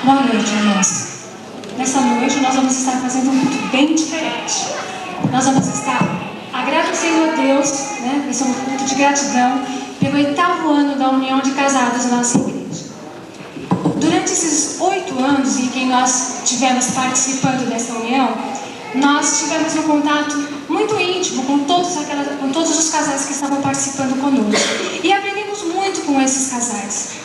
Boa noite, irmãos. Nessa noite nós vamos estar fazendo um culto bem diferente. Nós vamos estar agradecendo a Deus, né? Esse é um culto de gratidão pelo 8º ano da união de casados na nossa igreja. Durante esses 8 anos em que nós tivemos participando dessa união, nós tivemos um contato muito íntimo com todos os casais que estavam participando conosco. E aprendemos muito com esses casais.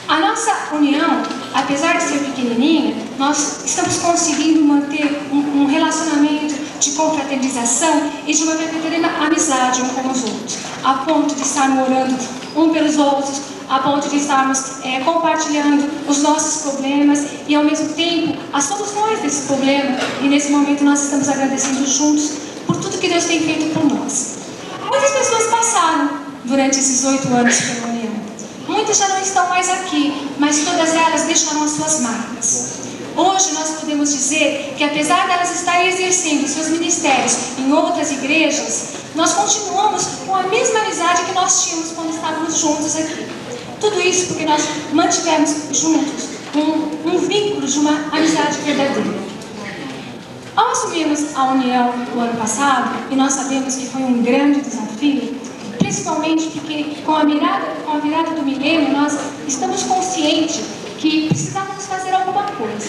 A nossa união, apesar de ser pequenininha, nós estamos conseguindo manter um relacionamento de confraternização e de uma verdadeira amizade um com os outros, a ponto de estarmos orando um pelos outros, a ponto de estarmos compartilhando os nossos problemas e, ao mesmo tempo, as soluções desse problema. E, nesse momento, nós estamos agradecendo juntos por tudo que Deus tem feito por nós. Muitas pessoas passaram durante esses 8 anos pela união. Muitas já não estão mais aqui, mas todas elas deixaram as suas marcas. Hoje nós podemos dizer que, apesar de elas estarem exercendo seus ministérios em outras igrejas, nós continuamos com a mesma amizade que nós tínhamos quando estávamos juntos aqui. Tudo isso porque nós mantivemos juntos um vínculo de uma amizade verdadeira. Ao assumirmos a união no ano passado, e nós sabemos que foi um grande desafio, principalmente porque com a virada do milênio nós estamos conscientes que precisávamos fazer alguma coisa.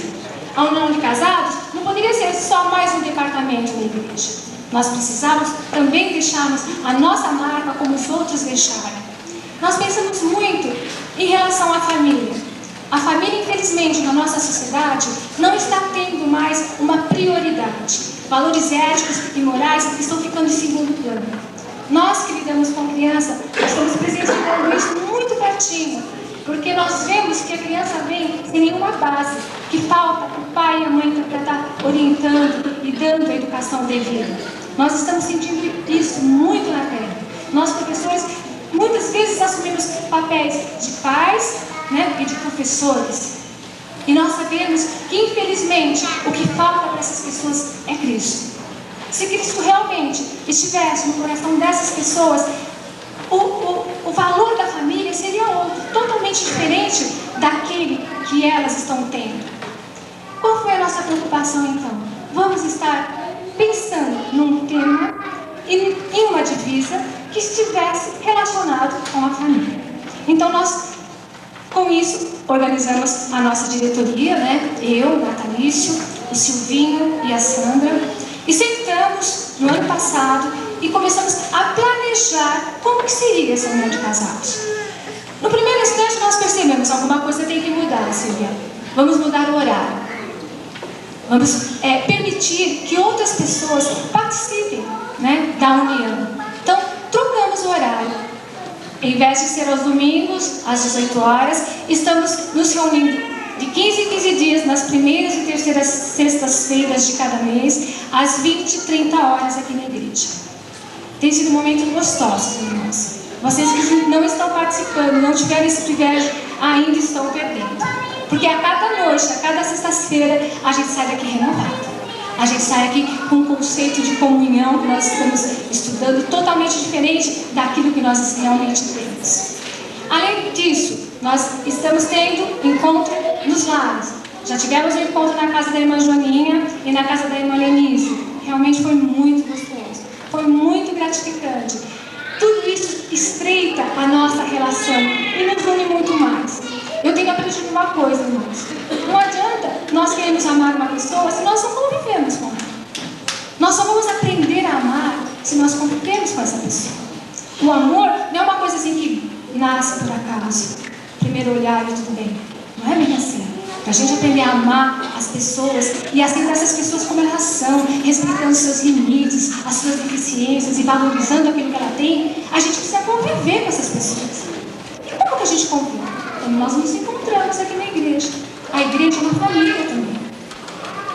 A união de casados não poderia ser só mais um departamento da igreja. Nós precisávamos também deixarmos a nossa marca como os outros deixaram. Nós pensamos muito em relação à família. A família, infelizmente, na nossa sociedade não está tendo mais uma prioridade. Valores éticos e morais estão ficando em segundo plano. Nós que lidamos com criança, estamos presenciando isso muito pertinho, porque nós vemos que a criança vem sem nenhuma base, que falta o pai e a mãe para estar orientando e dando a educação devida. Nós estamos sentindo isso muito na pele. Nós, professores, muitas vezes assumimos papéis de pais, né, e de professores. E nós sabemos que, infelizmente, o que falta para essas pessoas é Cristo. Se Cristo realmente estivesse no coração dessas pessoas, o valor da família seria outro, totalmente diferente daquele que elas estão tendo. Qual foi a nossa preocupação então? Vamos estar pensando num tema e em uma divisa que estivesse relacionado com a família. Então nós, com isso, organizamos a nossa diretoria, né? Eu, Natalício, o Silvinho e a Sandra. E sentamos no ano passado e começamos a planejar como que seria essa união de casados. No primeiro instante nós percebemos, alguma coisa tem que mudar, Silvia. Vamos mudar o horário. Vamos permitir que outras pessoas participem, né, da união. Então, trocamos o horário. Em vez de ser aos domingos, às 18 horas, estamos nos reunindo de 15 em 15 dias, nas primeiras e terceiras sextas-feiras de cada mês, às 20 e 30 horas aqui na igreja. Tem sido um momento gostoso, irmãos. Vocês que não estão participando, não tiveram esse privilégio, ainda estão perdendo. Porque a cada noite, a cada sexta-feira, a gente sai daqui renovado. A gente sai aqui com um conceito de comunhão que nós estamos estudando totalmente diferente daquilo que nós realmente temos. Além disso, nós estamos tendo encontro nos lares. Já tivemos um encontro na casa da irmã Joaninha e na casa da irmã Lenise. Realmente foi muito gostoso. Foi muito gratificante. Tudo isso estreita a nossa relação e nos une muito mais. Eu tenho aprendido uma coisa, irmãos. Não adianta nós queremos amar uma pessoa se nós não convivemos com ela. Nós só vamos aprender a amar se nós convivemos com essa pessoa. O amor não é uma coisa assim que nasce por acaso. Primeiro olhar e tudo bem. Não é bem assim. Para a gente aprender a amar as pessoas e aceitar essas pessoas como elas são, respeitando seus limites, as suas deficiências e valorizando aquilo que ela tem, a gente precisa conviver com essas pessoas. E como que a gente convive? Quando nós nos encontramos aqui na igreja. igreja é uma família também.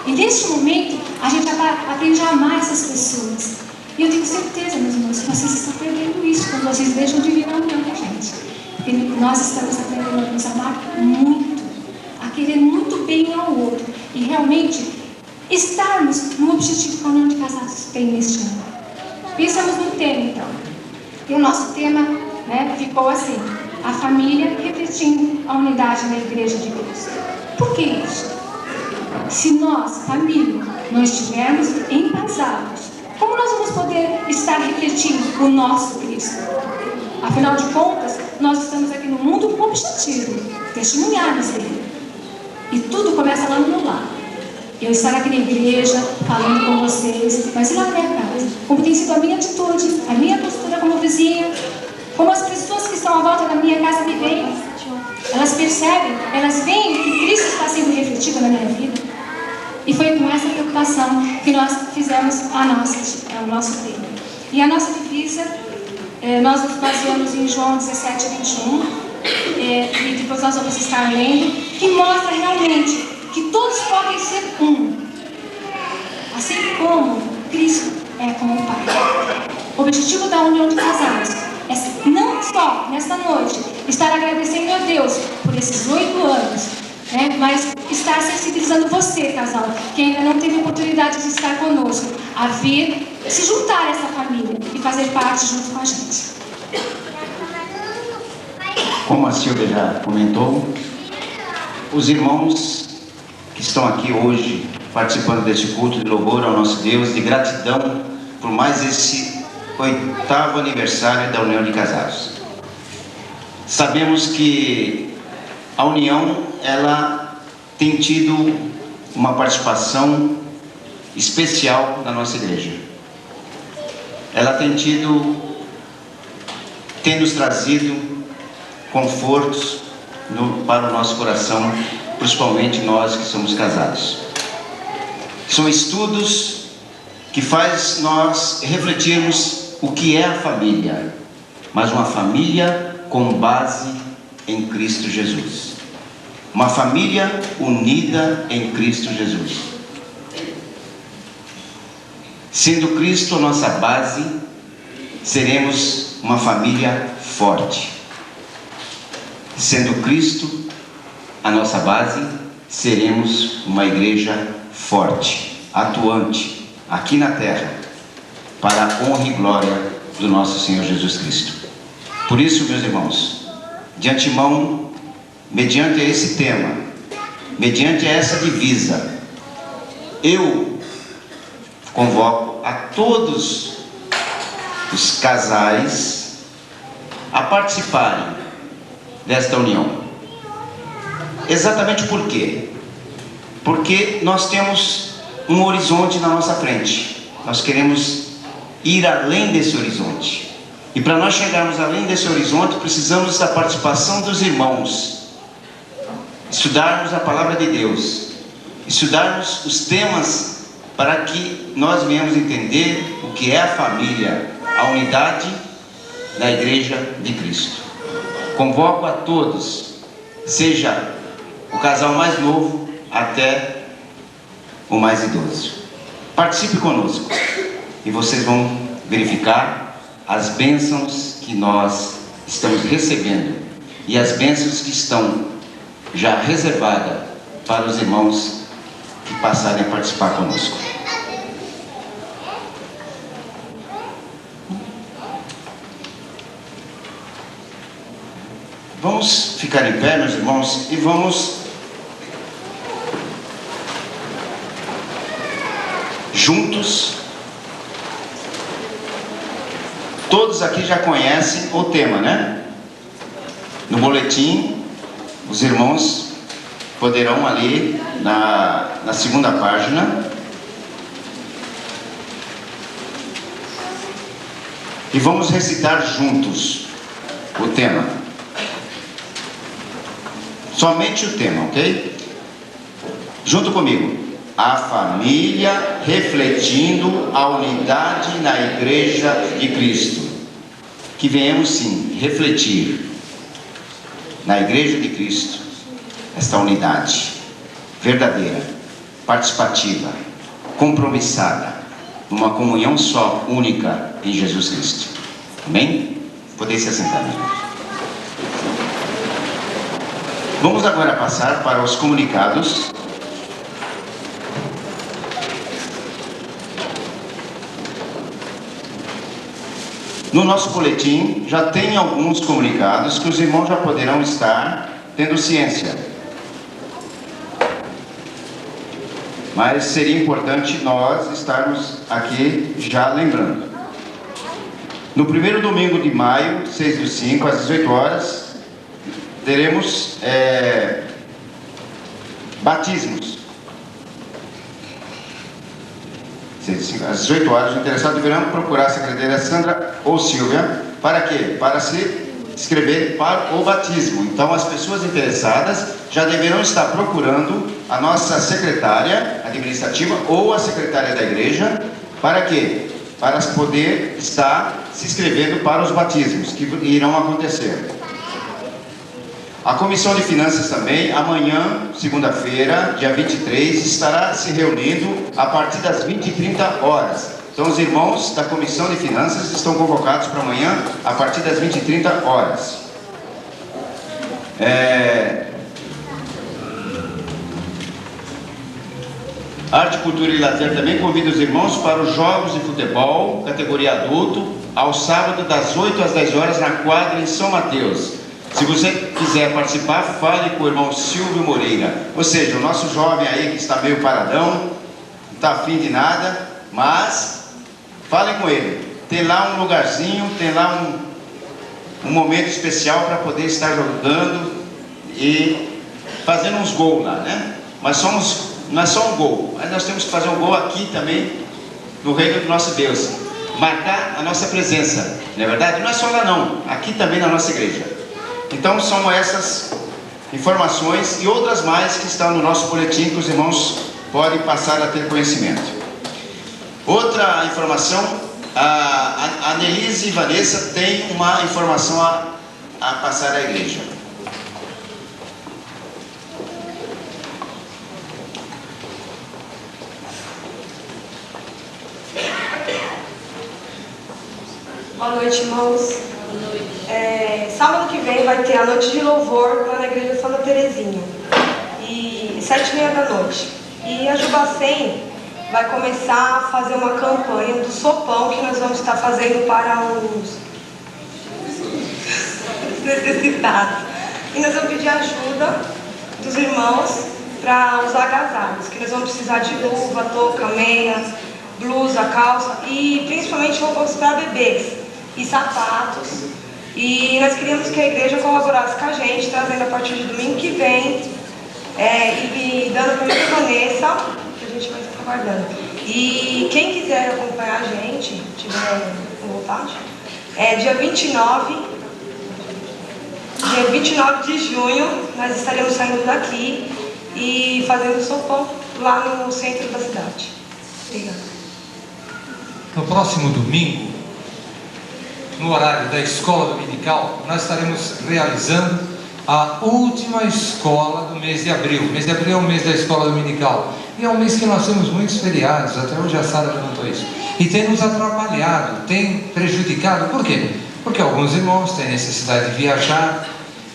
E neste momento, a gente aprende a amar essas pessoas. E eu tenho certeza, meus irmãos, que vocês estão perdendo isso quando vocês deixam de vir na união com a gente. Porque nós estamos aprendendo a nos amar muito, a querer muito bem ao outro. E realmente estarmos no objetivo que a união de casados tem neste ano. Pensamos no tema, então. E o nosso tema, ficou assim: a família refletindo a unidade na igreja de Cristo. Por que isso? Se nós, família, não estivermos embasados, como nós vamos poder estar refletindo o nosso Cristo? Afinal de contas, nós estamos aqui no mundo com um objetivo: testemunharmos dele. E tudo começa lá no lar. Eu estar aqui na igreja, falando com vocês, mas e lá na minha casa? Como tem sido a minha atitude, a minha postura como vizinha, como as pessoas que estão à volta da minha casa me veem. Elas percebem, elas veem que Cristo está sendo refletido na minha vida. E foi com essa preocupação que nós fizemos o nosso tema. E a nossa divisa, nós nos baseamos em João 17, 21, e depois nós vamos estar lendo, que mostra realmente que todos podem ser um, assim como Cristo é com o Pai. O objetivo da união de casados é não só, nesta noite, estar agradecendo a Deus por esses 8 anos, mas estar sensibilizando você, casal, que ainda não teve oportunidade de estar conosco, a vir se juntar a essa família e fazer parte junto com a gente. Como a Silvia já comentou, os irmãos que estão aqui hoje participando deste culto de louvor ao nosso Deus, de gratidão por mais esse 8º aniversário da união de casados. Sabemos que a união, ela tem tido uma participação especial na nossa igreja. Ela tem nos trazido confortos para o nosso coração, principalmente nós que somos casados. São estudos que faz nós refletirmos o que é a família, mas uma família com base em Cristo Jesus. Uma família unida em Cristo Jesus. Sendo Cristo a nossa base, seremos uma família forte. Sendo Cristo a nossa base, seremos uma igreja forte, atuante, aqui na terra, para a honra e glória do nosso Senhor Jesus Cristo. Por isso, meus irmãos, de antemão, mediante esse tema, mediante essa divisa, eu convoco a todos os casais a participarem desta união. Exatamente por quê? Porque nós temos um horizonte na nossa frente. Nós queremos ir além desse horizonte. E para nós chegarmos além desse horizonte, precisamos da participação dos irmãos. Estudarmos a palavra de Deus. Estudarmos os temas para que nós venhamos entender o que é a família, a unidade da igreja de Cristo. Convoco a todos, seja o casal mais novo até o mais idoso. Participe conosco e vocês vão verificar as bênçãos que nós estamos recebendo e as bênçãos que estão já reservadas para os irmãos que passarem a participar conosco. Vamos ficar em pé, meus irmãos, e vamos juntos. Todos aqui já conhecem o tema, né? No boletim, os irmãos poderão ali na segunda página. E vamos recitar juntos o tema. Somente o tema, ok? Junto comigo. A família refletindo a unidade na igreja de Cristo. Que venhamos sim refletir na igreja de Cristo esta unidade. verdadeira, participativa, compromissada, numa comunhão só, única em Jesus Cristo. Amém? Podem se assentar. Vamos agora passar para os comunicados. No nosso boletim já tem alguns comunicados que os irmãos já poderão estar tendo ciência. Mas seria importante nós estarmos aqui já lembrando. No primeiro domingo de maio, 6/5, às 18 horas, teremos batismos. Às 18 horas, os interessados deverão procurar a secretária Sandra ou Silvia. Para quê? Para se inscrever para o batismo. Então, as pessoas interessadas já deverão estar procurando a nossa secretária administrativa ou a secretária da igreja. Para quê? Para poder estar se inscrevendo para os batismos que irão acontecer. A Comissão de Finanças também, amanhã, segunda-feira, dia 23, estará se reunindo a partir das 20h30 horas. Então, os irmãos da Comissão de Finanças estão convocados para amanhã, a partir das 20h30 horas. Arte, Cultura e Lazer também convida os irmãos para os jogos de futebol, categoria adulto, ao sábado, das 8 às 10 horas, na quadra em São Mateus. Se você quiser participar, fale com o irmão Silvio Moreira. Ou seja, o nosso jovem aí que está meio paradão, não está afim de nada, mas fale com ele. Tem lá um lugarzinho, tem lá um momento especial para poder estar jogando e fazendo uns gols lá, né? Mas não é só um gol, mas nós temos que fazer um gol aqui também, no reino do nosso Deus. Marcar a nossa presença, não é verdade? Não é só lá não, aqui também na nossa igreja. Então são essas informações e outras mais que estão no nosso boletim que os irmãos podem passar a ter conhecimento. Outra informação, a Nelise e Vanessa têm uma informação a passar à igreja. Boa noite, irmãos. Sábado que vem vai ter a noite de louvor lá na igreja Santa Terezinha, e 7h30. E a Jubacem vai começar a fazer uma campanha do sopão que nós vamos estar fazendo para os necessitados. E nós vamos pedir ajuda dos irmãos para os agasalhos, que nós vamos precisar de luva, touca, meia, blusa, calça e principalmente roupas para bebês e sapatos. E nós queríamos que a igreja colaborasse com a gente, trazendo a partir de domingo que vem, e dando para mim e Vanessa, que a gente vai estar aguardando. E quem quiser acompanhar a gente, tiver com vontade, dia 29 de junho, nós estaremos saindo daqui e fazendo sopão lá no centro da cidade. Obrigada. No próximo domingo, no horário da escola dominical, nós estaremos realizando a última escola do mês de abril. O mês de abril é o mês da escola dominical. E é um mês que nós temos muitos feriados, até hoje a Sara levantou isso. E tem nos atrapalhado, tem prejudicado. Por quê? Porque alguns irmãos têm necessidade de viajar,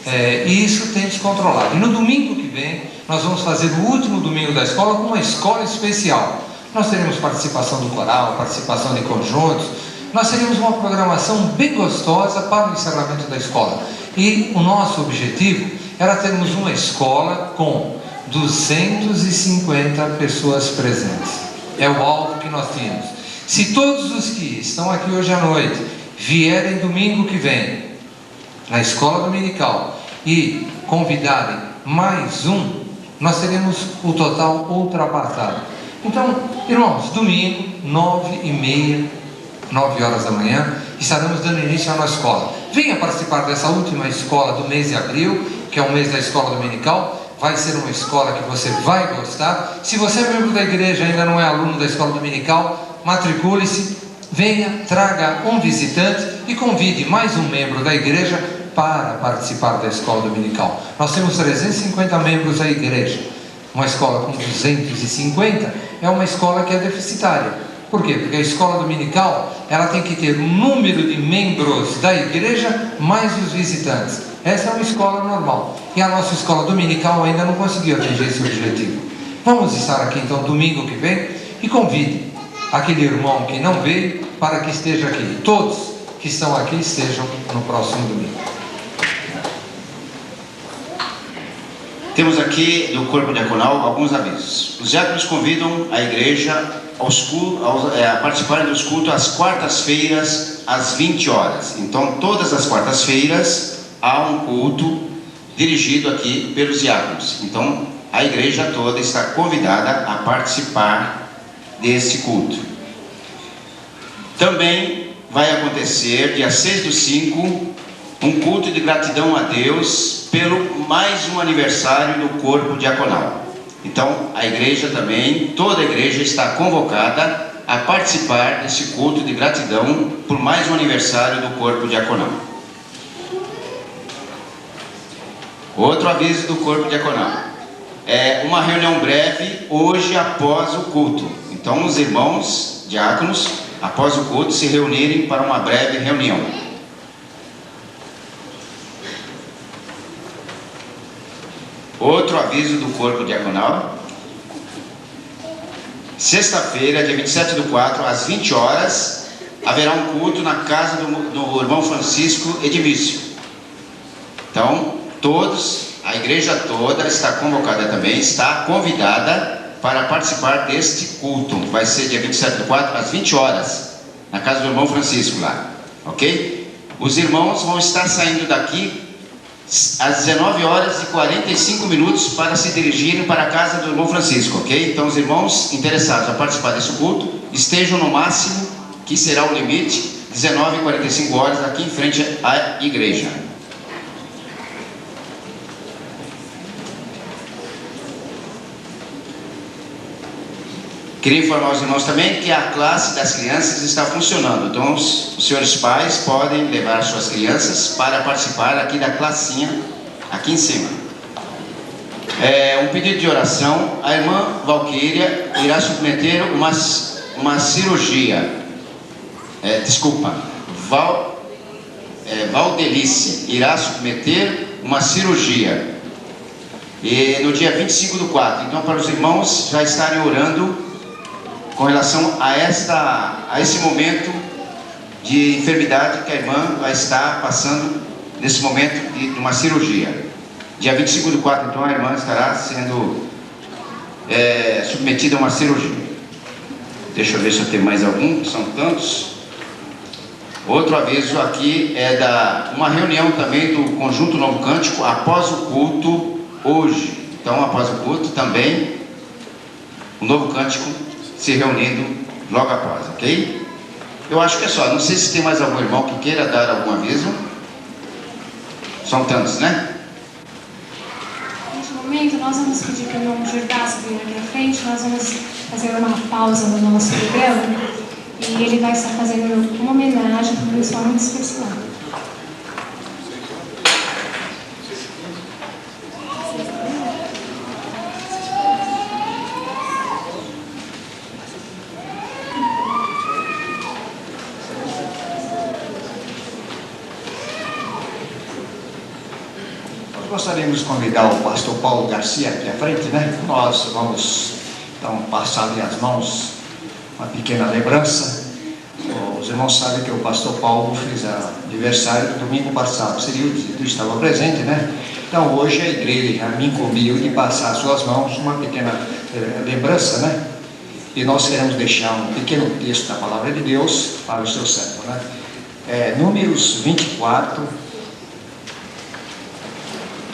e isso tem descontrolado. E no domingo que vem, nós vamos fazer o último domingo da escola com uma escola especial. Nós teremos participação do coral, participação de conjuntos. Nós teríamos uma programação bem gostosa para o encerramento da escola. E o nosso objetivo era termos uma escola com 250 pessoas presentes. É o alvo que nós tínhamos. Se todos os que estão aqui hoje à noite vierem domingo que vem na escola dominical e convidarem mais um, nós teremos o total ultrapassado. Então, irmãos, domingo, 9h30, 9 horas da manhã, estaremos dando início à nossa escola. Venha participar dessa última escola do mês de abril, que é o mês da escola dominical. Vai ser uma escola que você vai gostar. Se você é membro da igreja e ainda não é aluno da escola dominical, matricule-se, venha, traga um visitante e convide mais um membro da igreja para participar da escola dominical. Nós temos 350 membros da igreja. Uma escola com 250 é uma escola que é deficitária. Por quê? Porque a escola dominical, ela tem que ter o número de membros da igreja mais os visitantes. Essa é uma escola normal. E a nossa escola dominical ainda não conseguiu atingir esse objetivo. Vamos estar aqui então domingo que vem e convide aquele irmão que não veio para que esteja aqui. Todos que estão aqui estejam no próximo domingo. Temos aqui do corpo diaconal alguns avisos. Os diáconos convidam a igreja a participarem dos cultos às quartas-feiras, às 20 horas. Então, todas as quartas-feiras há um culto dirigido aqui pelos diáconos. Então, a igreja toda está convidada a participar desse culto. Também vai acontecer, dia 6/5, um culto de gratidão a Deus pelo mais um aniversário do corpo diaconal. Então, a igreja também, toda a igreja está convocada a participar desse culto de gratidão por mais um aniversário do corpo diaconal. Outro aviso do corpo diaconal. É uma reunião breve hoje após o culto. Então, os irmãos diáconos, após o culto, se reunirem para uma breve reunião. Outro aviso do corpo diaconal. Sexta-feira, dia 27/4, às 20 horas, haverá um culto na casa do irmão Francisco Edmício. Então, a igreja toda está convocada também, está convidada para participar deste culto. Vai ser dia 27/4, às 20 horas, na casa do irmão Francisco lá, ok? Os irmãos vão estar saindo daqui às 19h45 para se dirigirem para a casa do irmão Francisco, ok? Então, os irmãos interessados a participar desse culto estejam no máximo, que será o limite, 19h45 aqui em frente à igreja. Queria informar os irmãos também que a classe das crianças está funcionando. Então, os senhores pais podem levar suas crianças para participar aqui da classinha, aqui em cima. Um pedido de oração. A irmã Valquíria irá submeter uma cirurgia. Valdelice irá submeter uma cirurgia. E no dia 25/4. Então, para os irmãos já estarem orando com relação a esse momento de enfermidade que a irmã vai estar passando nesse momento de uma cirurgia. Dia 25/4, então, a irmã estará sendo submetida a uma cirurgia. Deixa eu ver se eu tenho mais algum, são tantos. Outro aviso aqui é uma reunião também do Conjunto Novo Cântico após o culto hoje. Então, após o culto também, o Novo Cântico se reunindo logo após, ok? Eu acho que é só. Não sei se tem mais algum irmão que queira dar algum aviso. São tantos, né? Neste momento, nós vamos pedir para o irmão Jordás vir aqui à frente. Nós vamos fazer uma pausa no nosso programa e ele vai estar fazendo uma homenagem para um pessoal muito especial. Gostaríamos de convidar o pastor Paulo Garcia aqui à frente, né? Nós vamos então passar ali as mãos uma pequena lembrança. Os irmãos sabem que o pastor Paulo fez aniversário no domingo passado, seria o dia que eu estava presente, né? Então hoje a igreja me incumbiu de passar às suas mãos uma pequena lembrança, né? E nós queremos deixar um pequeno texto da palavra de Deus para o seu servo, né? Números 24.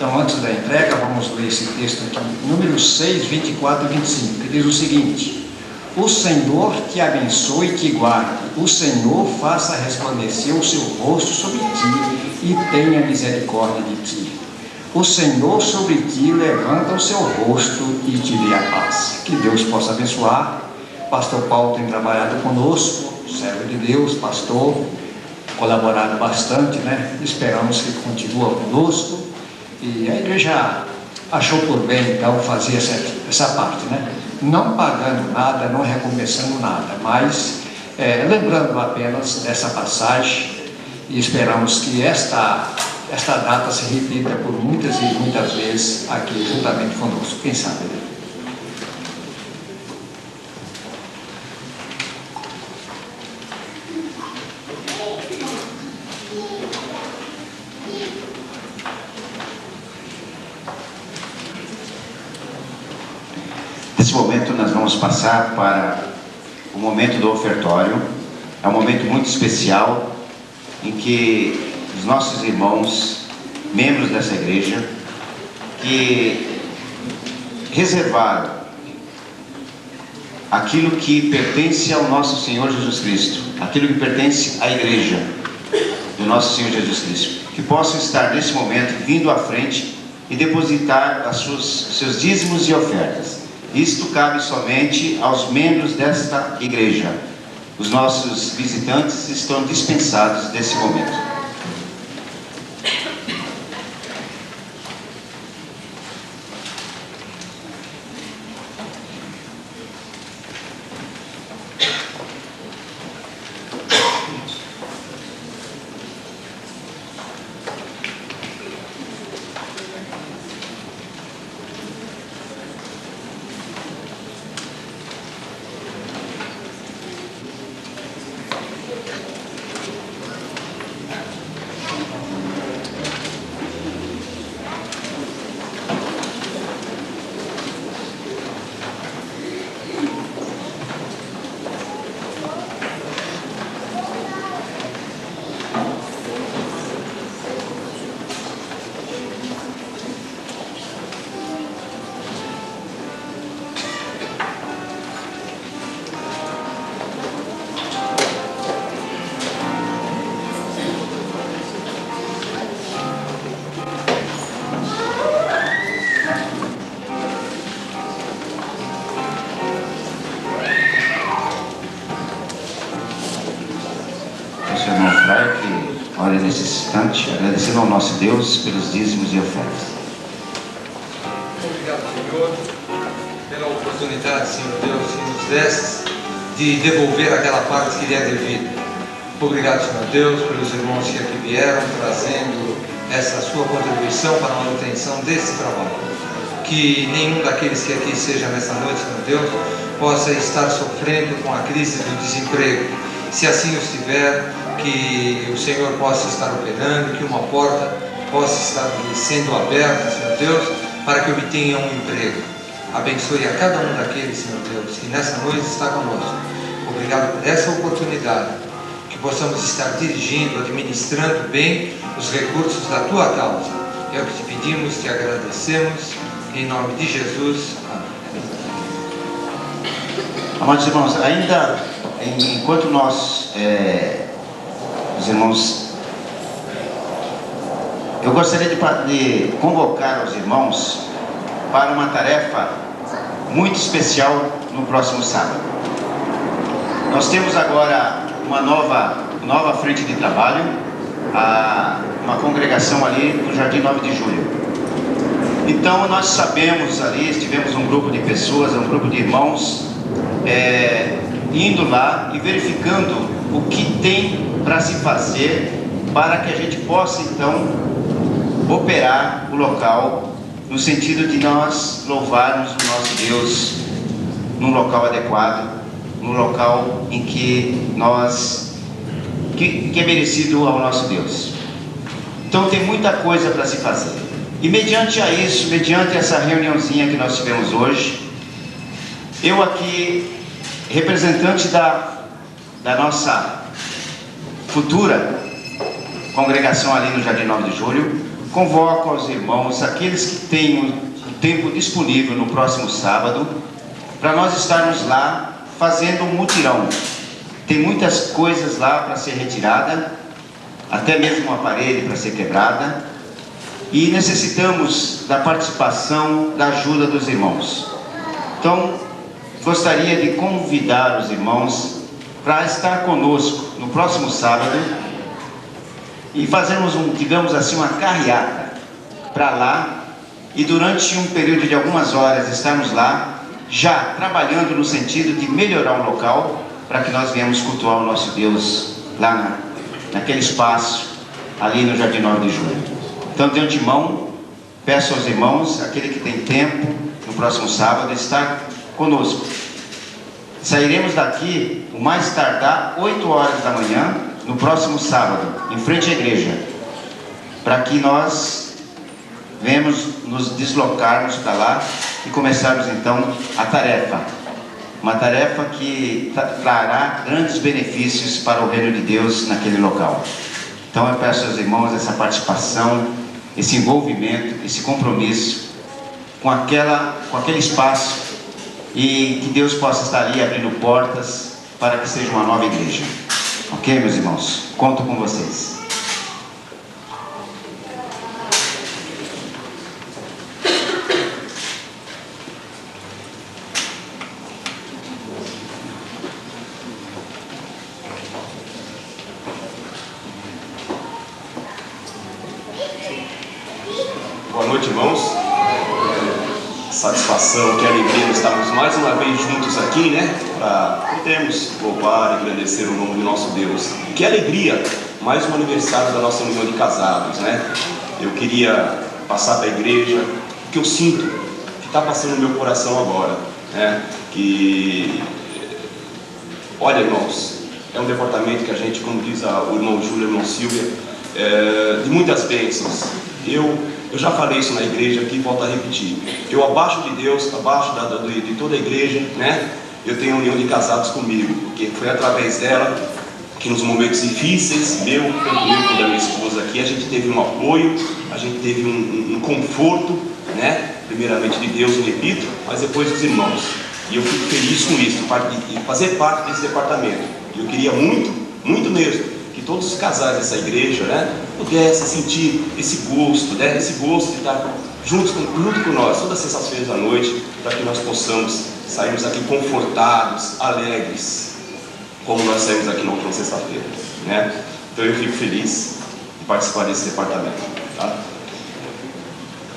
Então, antes da entrega, vamos ler esse texto aqui, Números 6, 24 e 25, que diz o seguinte: O Senhor te abençoe e te guarde, o Senhor faça resplandecer o seu rosto sobre ti e tenha misericórdia de ti. O Senhor sobre ti levanta o seu rosto e te dê a paz. Que Deus possa abençoar. O pastor Paulo tem trabalhado conosco, servo de Deus, pastor, colaborado bastante, né? Esperamos que ele continue conosco. E a igreja achou por bem, então, fazer essa parte, né? Não pagando nada, não recompensando nada, mas lembrando apenas dessa passagem, e esperamos que esta data se repita por muitas e muitas vezes aqui juntamente conosco, quem sabe, né? Nesse momento nós vamos passar para o momento do ofertório. É um momento muito especial em que os nossos irmãos, membros dessa igreja, que reservaram aquilo que pertence ao nosso Senhor Jesus Cristo, aquilo que pertence à igreja do nosso Senhor Jesus Cristo, que possam estar nesse momento vindo à frente e depositar seus dízimos e ofertas. Isto cabe somente aos membros desta igreja. Os nossos visitantes estão dispensados desse momento. Olha, nesse instante, agradecendo ao nosso Deus pelos dízimos e ofertas. Obrigado, Senhor, pela oportunidade, Senhor Deus, que nos deste de devolver aquela parte que lhe é devida. Obrigado, Senhor Deus, pelos irmãos que aqui vieram, trazendo essa sua contribuição para a manutenção desse trabalho. Que nenhum daqueles que aqui seja nessa noite, Senhor Deus, possa estar sofrendo com a crise do desemprego. Se assim o estiver, que o Senhor possa estar operando, que uma porta possa estar sendo aberta, Senhor Deus, para que obtenham um emprego. Abençoe a cada um daqueles, Senhor Deus, que nessa noite está conosco. Obrigado por essa oportunidade, que possamos estar dirigindo, administrando bem os recursos da Tua causa. É o que te pedimos, te agradecemos, em nome de Jesus. Amém. Amados irmãos, ainda enquanto nós, os irmãos, eu gostaria de convocar os irmãos para uma tarefa muito especial no próximo sábado. Nós temos agora uma nova frente de trabalho, uma congregação ali no Jardim 9 de Julho. Então nós sabemos ali, tivemos um grupo de pessoas, um grupo de irmãos, indo lá e verificando o que tem para se fazer para que a gente possa então operar o local no sentido de nós louvarmos o nosso Deus num local adequado, num local em que é merecido ao nosso Deus. Então tem muita coisa para se fazer. E mediante a isso, mediante essa reuniãozinha que nós tivemos hoje, eu aqui, representante da nossa futura congregação ali no Jardim 9 de Julho, convoco aos irmãos, aqueles que têm o tempo disponível no próximo sábado, para nós estarmos lá fazendo um mutirão. Tem muitas coisas lá para ser retirada, até mesmo uma parede para ser quebrada, e necessitamos da participação, da ajuda dos irmãos. Então, gostaria de convidar os irmãos para estar conosco no próximo sábado e fazermos digamos assim, uma carreata para lá e durante um período de algumas horas estarmos lá, já trabalhando no sentido de melhorar o local, para que nós venhamos cultuar o nosso Deus lá naquele espaço, ali no Jardim 9 de Julho. Então, de antemão, peço aos irmãos, aquele que tem tempo, no próximo sábado, estar conosco. Sairemos daqui, o mais tardar, 8 horas da manhã, no próximo sábado, em frente à igreja, para que nós venhamos nos deslocarmos para lá e começarmos então a tarefa. Uma tarefa que trará grandes benefícios para o reino de Deus naquele local. Então eu peço aos irmãos essa participação, esse envolvimento, esse compromisso com aquele espaço, e que Deus possa estar ali abrindo portas para que seja uma nova igreja. Ok, meus irmãos? Conto com vocês. Boa noite, irmãos. Satisfação, que alegria estarmos mais uma vez juntos aqui, né? Para podermos louvar e agradecer o nome do nosso Deus. Que alegria, mais um aniversário da nossa união de casados, né? Eu queria passar para a igreja o que eu sinto, que está passando no meu coração agora, né? Que, olha, irmãos, é um departamento que a gente, como diz o irmão Júlio e o irmão Silvia, de muitas bênçãos. Eu já falei isso na igreja aqui e volto a repetir. Eu, abaixo de Deus, abaixo de toda a igreja, né? Eu tenho a união de casados comigo, porque foi através dela que nos momentos difíceis, tanto eu como da minha esposa aqui, a gente teve um apoio, a gente teve um conforto, né? Primeiramente de Deus, eu repito, mas depois dos irmãos. E eu fico feliz com isso, de fazer parte desse departamento. E eu queria muito, muito mesmo, que todos os casais dessa igreja, né, pudessem sentir esse gosto, né, esse gosto de estar junto com nós, todas as sextas-feiras à noite, para que nós possamos sairmos aqui confortados, alegres, como nós saímos aqui na última sexta-feira, né? Então eu fico feliz de participar desse departamento, tá?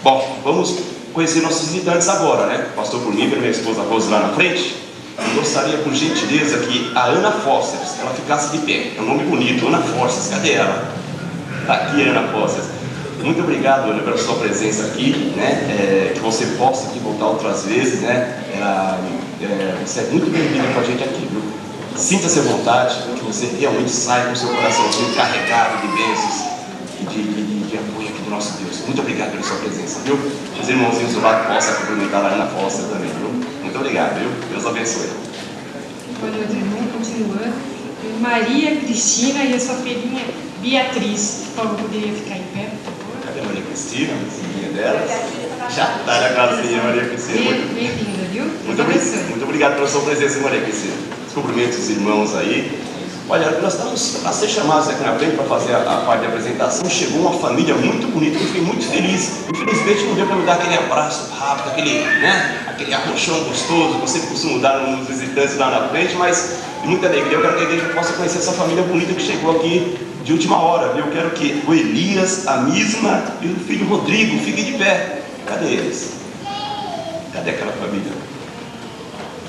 Bom, vamos conhecer nossos visitantes agora, né? O pastor Formiga, minha esposa Rose lá na frente. Eu gostaria, por gentileza, que a Ana Fossers, ela ficasse de pé. É um nome bonito, Ana Fossers, cadê ela? Está aqui, Ana Fossers. Muito obrigado, Ana, pela sua presença aqui, né? Que você possa aqui voltar outras vezes, né? Você é muito bem-vinda com a gente aqui, viu? Sinta-se à vontade, que você realmente saia com o seu coraçãozinho carregado de bênçãos e de apoio aqui do nosso Deus. Muito obrigado pela sua presença, viu? Os irmãozinhos do lado possam cumprimentar a Ana Fossers também, viu? Muito obrigado, viu? Deus abençoe. Boa noite, irmão. Continuando. Maria Cristina e a sua filhinha Beatriz. Por favor, poderia ficar em pé, por favor? Cadê a Maria Cristina? A vizinha dela? Já está na casinha, Maria Cristina. Bem-vinda, viu? Muito obrigado pela sua presença, Maria Cristina. Os cumprimentos dos irmãos aí. Olha, nós estamos a ser chamados aqui na frente para fazer a parte de apresentação. Chegou uma família muito bonita, eu fiquei muito feliz. Infelizmente não deu para me dar aquele abraço rápido, aquele acolchão gostoso, você costuma dar nos visitantes lá na frente, mas de muita alegria eu quero que a igreja possa conhecer essa família bonita que chegou aqui de última hora, viu? Eu quero que o Elias, a Misma e o filho Rodrigo fiquem de pé. Cadê eles? Cadê aquela família?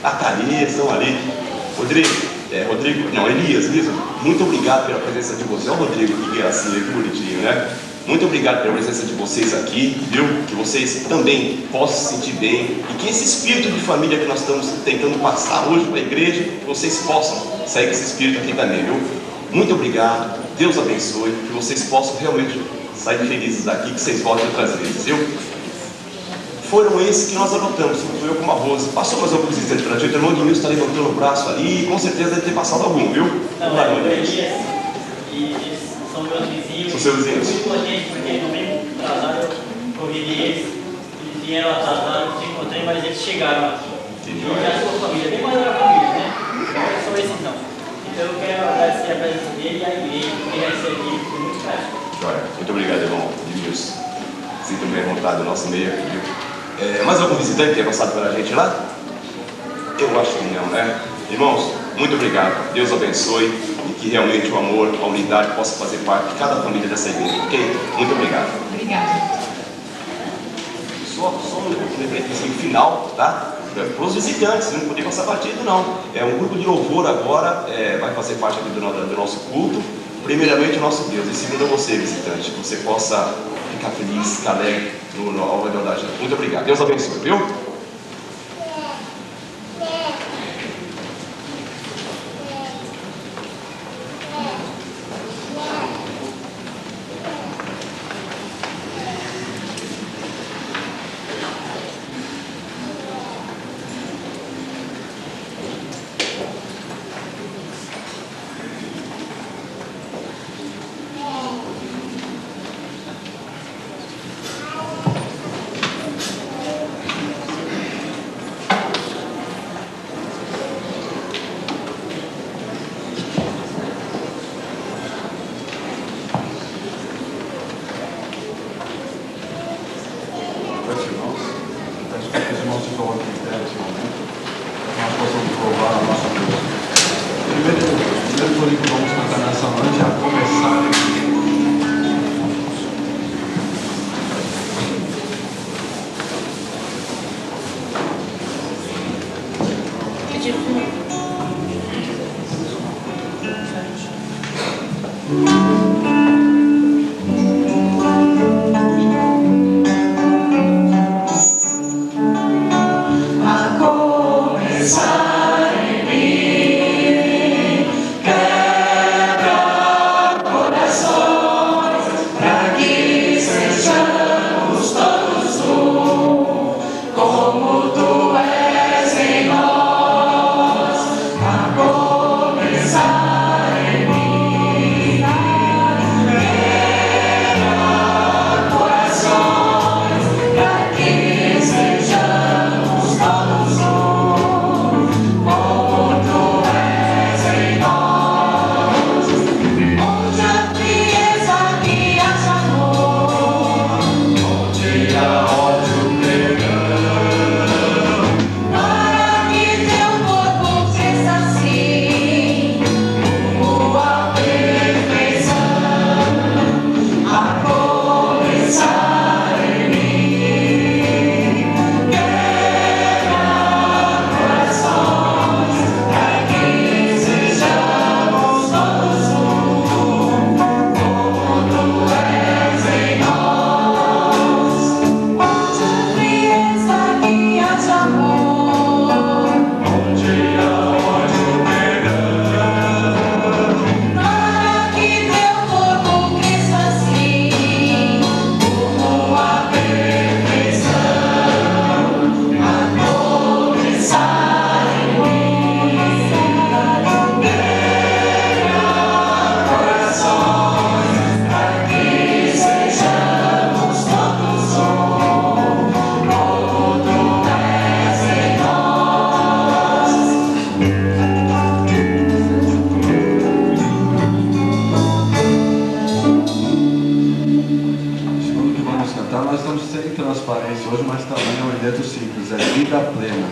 A Thalia, estão ali. Elias, muito obrigado pela presença de vocês. Olha o Rodrigo, que gracinha, que bonitinho, né? Muito obrigado pela presença de vocês aqui, viu? Que vocês também possam se sentir bem e que esse espírito de família que nós estamos tentando passar hoje para a igreja, que vocês possam sair com esse espírito aqui também, viu? Muito obrigado, Deus abençoe, que vocês possam realmente sair felizes daqui, que vocês voltem outras vezes, viu? Foram esses que nós adotamos, eu como a Rose. Passou mais algum visitante para a gente, o irmão de Nilson está levantando o braço ali, e com certeza deve ter passado algum, viu? Não, é o Elias, e eles são meus vizinhos. São seus vizinhos? Muito contente, porque no domingo atrasado eu convidei eles vieram atrasados, eu encontrei, mas eles chegaram aqui. E a sua família, bem maior a família, né? Não é só esses não. Então eu quero agradecer a presença dele e a igreja, que recebi com muito carinho. Joia. Muito obrigado, irmão Nilson. Sinto bem à vontade do nosso meio aqui, viu? Mais algum visitante que tenha passado pela gente lá? Eu acho que não, né? Irmãos, muito obrigado. Deus abençoe e que realmente o amor, a unidade possa fazer parte de cada família dessa igreja, ok? Muito obrigado. Obrigada. só um lembrete final, tá? Para os visitantes, não podia passar batido não. É um grupo de louvor agora, vai fazer parte aqui do nosso culto. Primeiramente o nosso Deus, e segundo você, visitante, que você possa ficar feliz, ficar alegre ao redor da gente. Muito obrigado, Deus abençoe, viu? Hoje, mas também é um evento simples, é vida plena.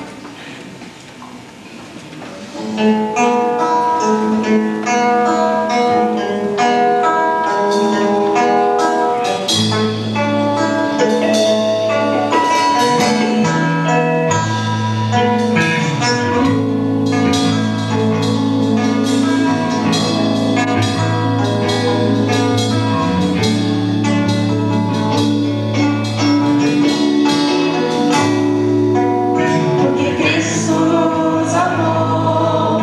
Cristo nos amou.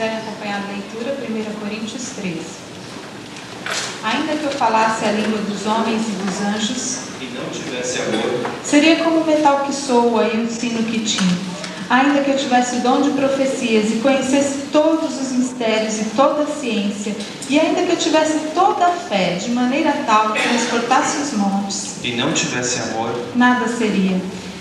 quiserem acompanhar a leitura, 1 Coríntios 13. Ainda que eu falasse a língua dos homens e dos anjos, e não tivesse amor, seria como o metal que soa e o sino que tinha. Ainda que eu tivesse o dom de profecias e conhecesse todos os mistérios e toda a ciência, e ainda que eu tivesse toda a fé, de maneira tal que transportasse os montes, e não tivesse amor, nada seria.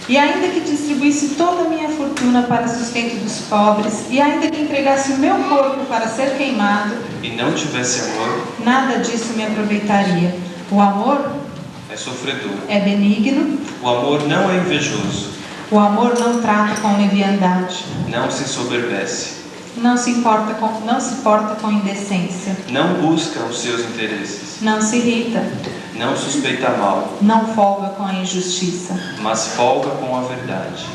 E ainda que distribuísse toda a minha fortuna para sustento dos pobres, e ainda que entregasse o meu corpo para ser queimado, e não tivesse amor, nada disso me aproveitaria. O amor é sofredor. é benigno, O amor não é invejoso, o amor não trata com leviandade, não se soberbece, não se porta com indecência, não busca os seus interesses, não se irrita, não suspeita mal, não folga com a injustiça. mas folga com a verdade.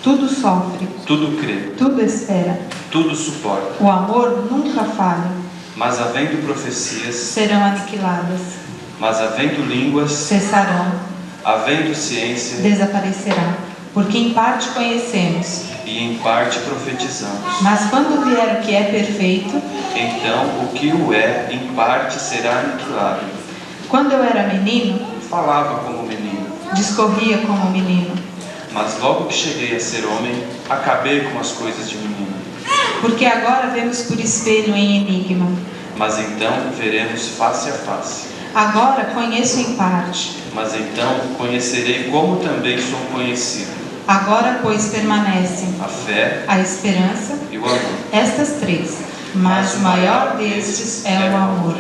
Tudo sofre, Tudo crê, tudo espera. tudo suporta. O amor nunca falha. Mas havendo profecias, Serão aniquiladas, mas havendo línguas, cessarão, havendo ciência, desaparecerá. Porque em parte conhecemos, e em parte profetizamos. mas quando vier o que é perfeito, Então o que o é, em parte será aniquilado. quando eu era menino, Falava como menino, discorria como menino. mas logo que cheguei a ser homem, acabei com as coisas de menino. Porque agora vemos por espelho em enigma. Mas então veremos face a face. Agora conheço em parte. Mas então conhecerei como também sou conhecido. Agora, pois, permanecem A fé a esperança, e o amor. estas três. Mas o maior destes é o amor.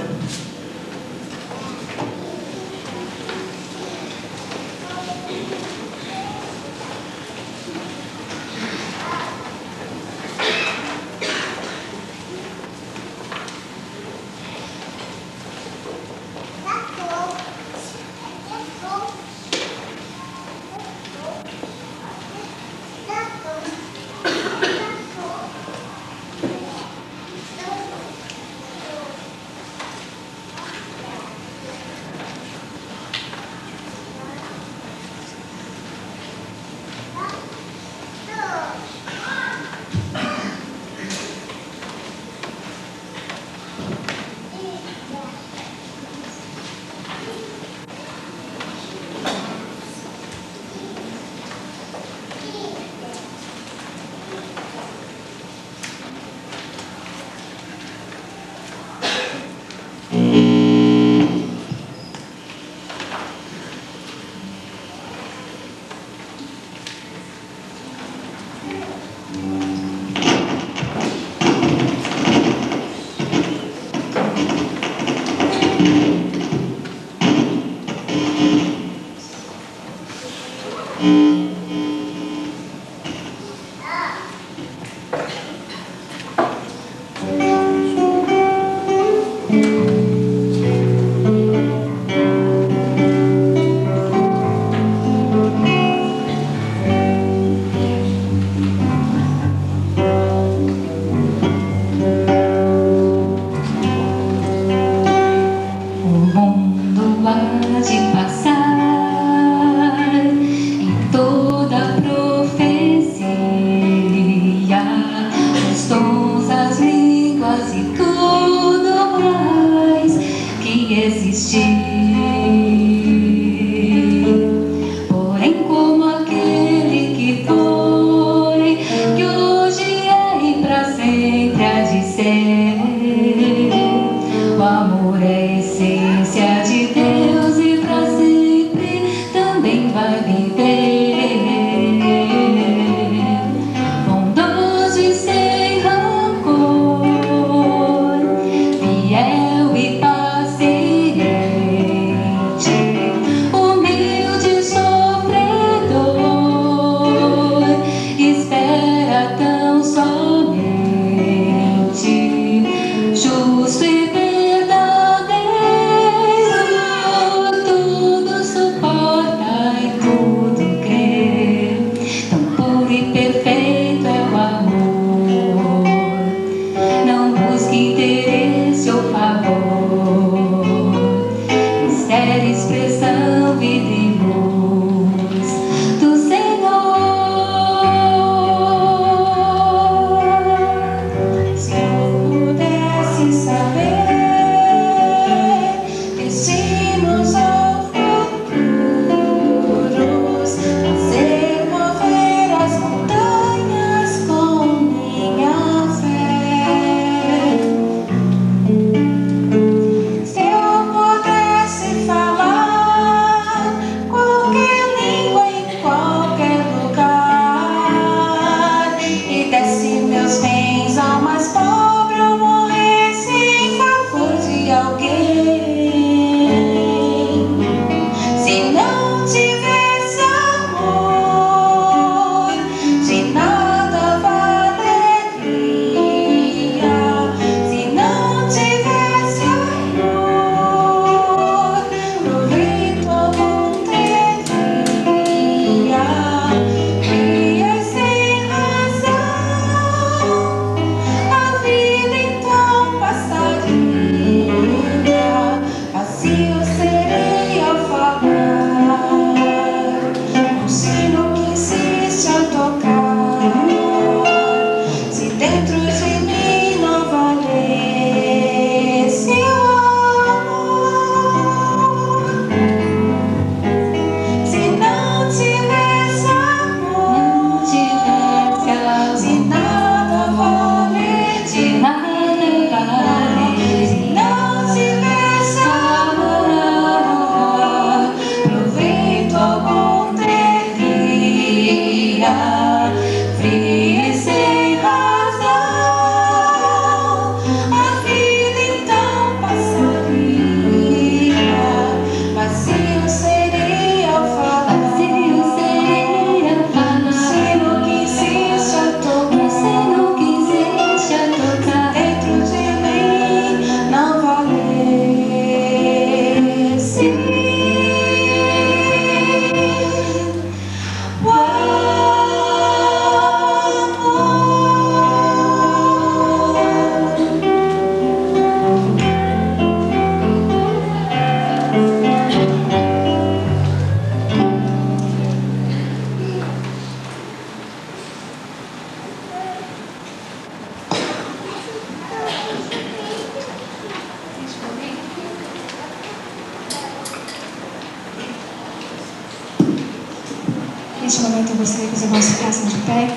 gostaria que os irmãos ficassem de pé.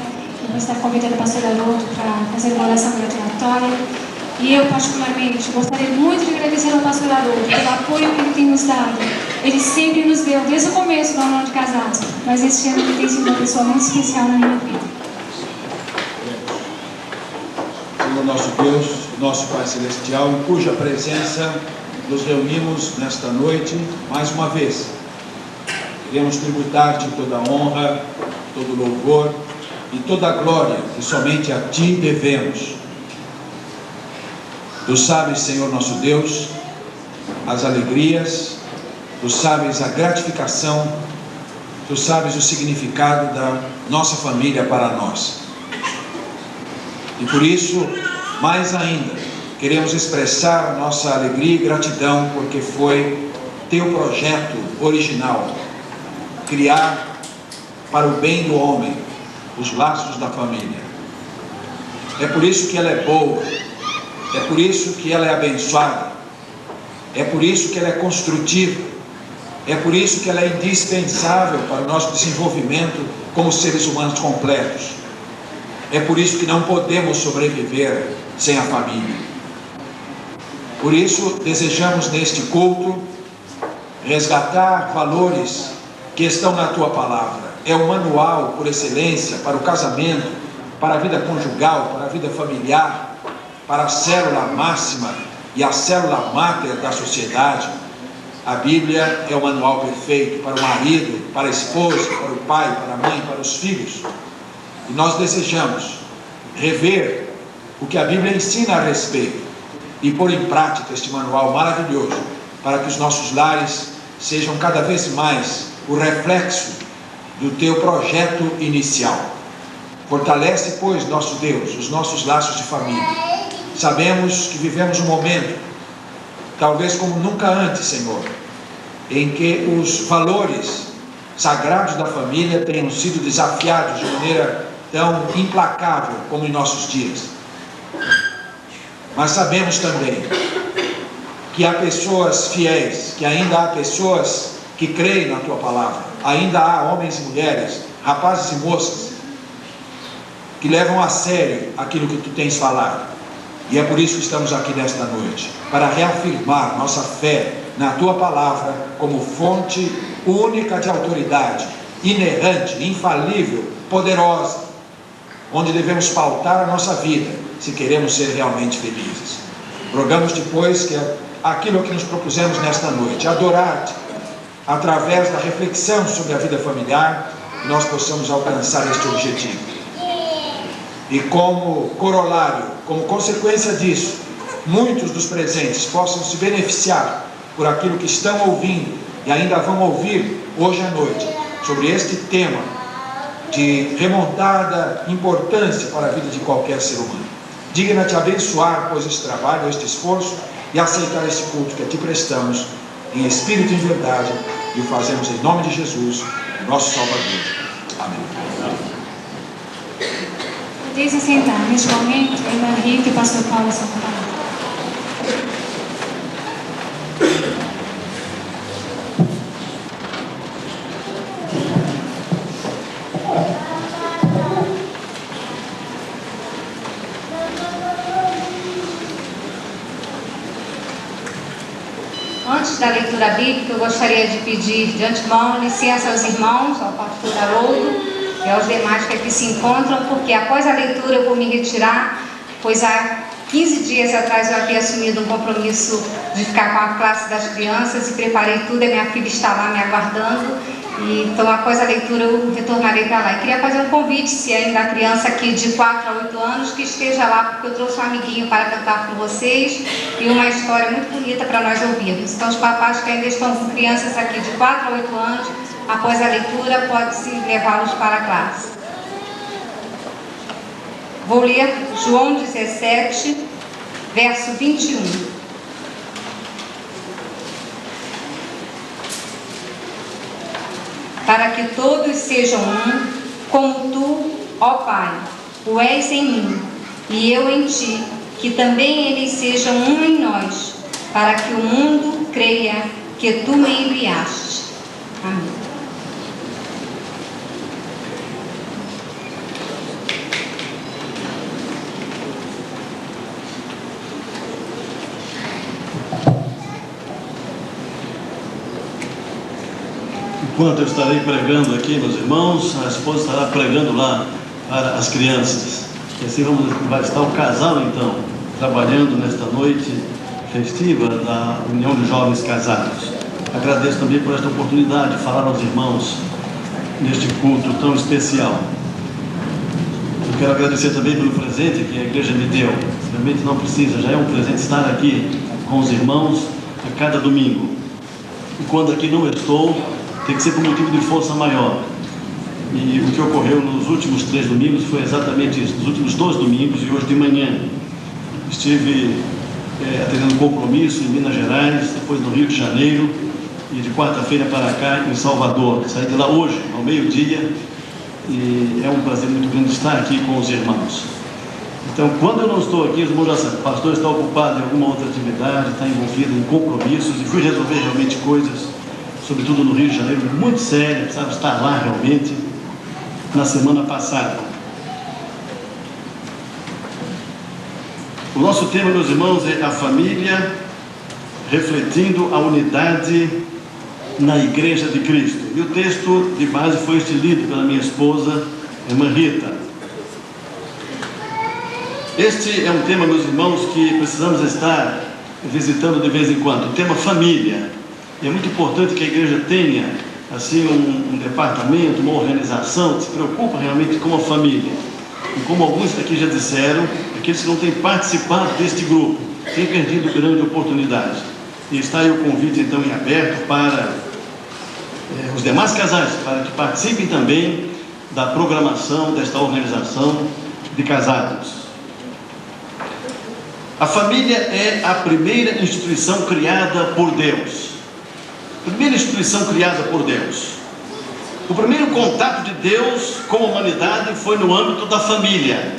Eu vou estar convidando o pastor Haroldo para fazer uma oração gratulatória. E eu, particularmente, gostaria muito de agradecer ao pastor Haroldo pelo apoio que ele tem nos dado. Ele sempre nos deu, desde o começo do ano de casados, mas este ano ele tem sido uma pessoa muito especial na minha vida. Senhor nosso Deus, nosso Pai Celestial, em cuja presença nos reunimos nesta noite, mais uma vez. Queremos tributar-te toda a honra, todo o louvor e toda a glória que somente a Ti devemos. Tu sabes, Senhor nosso Deus, as alegrias, Tu sabes a gratificação, Tu sabes o significado da nossa família para nós. E por isso, mais ainda, queremos expressar a nossa alegria e gratidão, porque foi Teu projeto original, criar para o bem do homem os laços da família. É por isso que ela é boa, é por isso que ela é abençoada, é por isso que ela é construtiva, é por isso que ela é indispensável para o nosso desenvolvimento como seres humanos completos. É por isso que não podemos sobreviver sem a família. Por isso desejamos neste culto resgatar valores que estão na Tua palavra. É o manual por excelência para o casamento, para a vida conjugal, para a vida familiar, para a célula máxima e a célula máter da sociedade. A Bíblia é o manual perfeito para o marido, para a esposa, para o pai, para a mãe, para os filhos. E nós desejamos rever o que a Bíblia ensina a respeito e pôr em prática este manual maravilhoso, para que os nossos lares sejam cada vez mais o reflexo do Teu projeto inicial. Fortalece, pois, nosso Deus, os nossos laços de família. Sabemos que vivemos um momento, talvez como nunca antes, Senhor, em que os valores sagrados da família tenham sido desafiados de maneira tão implacável como em nossos dias. Mas sabemos também que há pessoas fiéis, que ainda há pessoas que creem na Tua palavra, ainda há homens e mulheres, rapazes e moças, que levam a sério aquilo que Tu tens falado. E é por isso que estamos aqui nesta noite, para reafirmar nossa fé na Tua palavra como fonte única de autoridade, inerrante, infalível, poderosa, onde devemos pautar a nossa vida, se queremos ser realmente felizes. Rogamos depois que aquilo que nos propusemos nesta noite, adorar-te, através da reflexão sobre a vida familiar, nós possamos alcançar este objetivo. E como corolário, como consequência disso, muitos dos presentes possam se beneficiar por aquilo que estão ouvindo e ainda vão ouvir hoje à noite, sobre este tema de remontada importância para a vida de qualquer ser humano. Digna-te abençoar, pois, este trabalho, este esforço, e aceitar este culto que a Ti prestamos, em espírito e em verdade, e o fazemos em nome de Jesus, nosso Salvador. Amém. Podeis se sentar. Neste momento, a irmã Rita e o pastor Paulo são parados. Antes da leitura bíblica, eu gostaria de pedir de antemão licença aos irmãos, ao pastor Haroldo e aos demais que aqui se encontram, porque após a leitura eu vou me retirar, pois há 15 dias atrás eu havia assumido um compromisso de ficar com a classe das crianças e preparei tudo, e minha filha está lá me aguardando. Então, após a leitura, eu retornarei para lá. E queria fazer um convite, se ainda há criança aqui de 4 a 8 anos, que esteja lá, porque eu trouxe um amiguinho para cantar com vocês e uma história muito bonita para nós ouvirmos. Então, os papais que ainda estão com crianças aqui de 4 a 8 anos, após a leitura, pode-se levá-los para a classe. Vou ler João 17, verso 21. Para que todos sejam um, como Tu, ó Pai, o és em mim, e eu em Ti, que também eles sejam um em nós, para que o mundo creia que Tu me enviaste. Amém. Enquanto eu estarei pregando aqui, meus irmãos, a esposa estará pregando lá para as crianças. E assim vai estar o casal, então, trabalhando nesta noite festiva da União de Jovens Casados. Agradeço também por esta oportunidade de falar aos irmãos neste culto tão especial. Eu quero agradecer também pelo presente que a igreja me deu. Realmente não precisa, já é um presente estar aqui com os irmãos a cada domingo. E quando aqui não estou, tem que ser por motivo de força maior. E o que ocorreu nos últimos 3 domingos foi exatamente isso. Nos últimos 2 domingos e hoje de manhã estive atendendo compromisso em Minas Gerais, depois no Rio de Janeiro e de quarta-feira para cá em Salvador. Saí de lá hoje, ao meio-dia, e é um prazer muito grande estar aqui com os irmãos. Então, quando eu não estou aqui, os irmãos já sabem, o pastor está ocupado em alguma outra atividade, está envolvido em compromissos, e fui resolver realmente coisas, sobretudo no Rio de Janeiro, muito sérias, precisava estar lá realmente, na semana passada. O nosso tema, meus irmãos, é a família refletindo a unidade na Igreja de Cristo. E o texto de base foi este lido pela minha esposa, irmã Rita. Este é um tema, meus irmãos, que precisamos estar visitando de vez em quando, o tema família. E é muito importante que a igreja tenha, assim, um departamento, uma organização que se preocupa realmente com a família. E como alguns aqui já disseram, aqueles que não têm participado deste grupo têm perdido grande oportunidade. E está aí o convite, então, em aberto para os demais casais, para que participem também da programação desta organização de casados. A família é a primeira instituição criada por Deus. Primeira instituição criada por Deus. O primeiro contato de Deus com a humanidade foi no âmbito da família.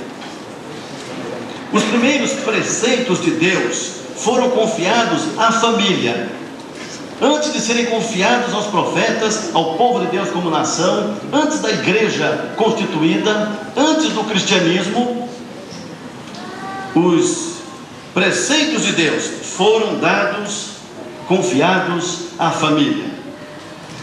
Os primeiros preceitos de Deus foram confiados à família. Antes de serem confiados aos profetas, ao povo de Deus como nação, antes da igreja constituída, antes do cristianismo, os preceitos de Deus foram dados, confiados à família.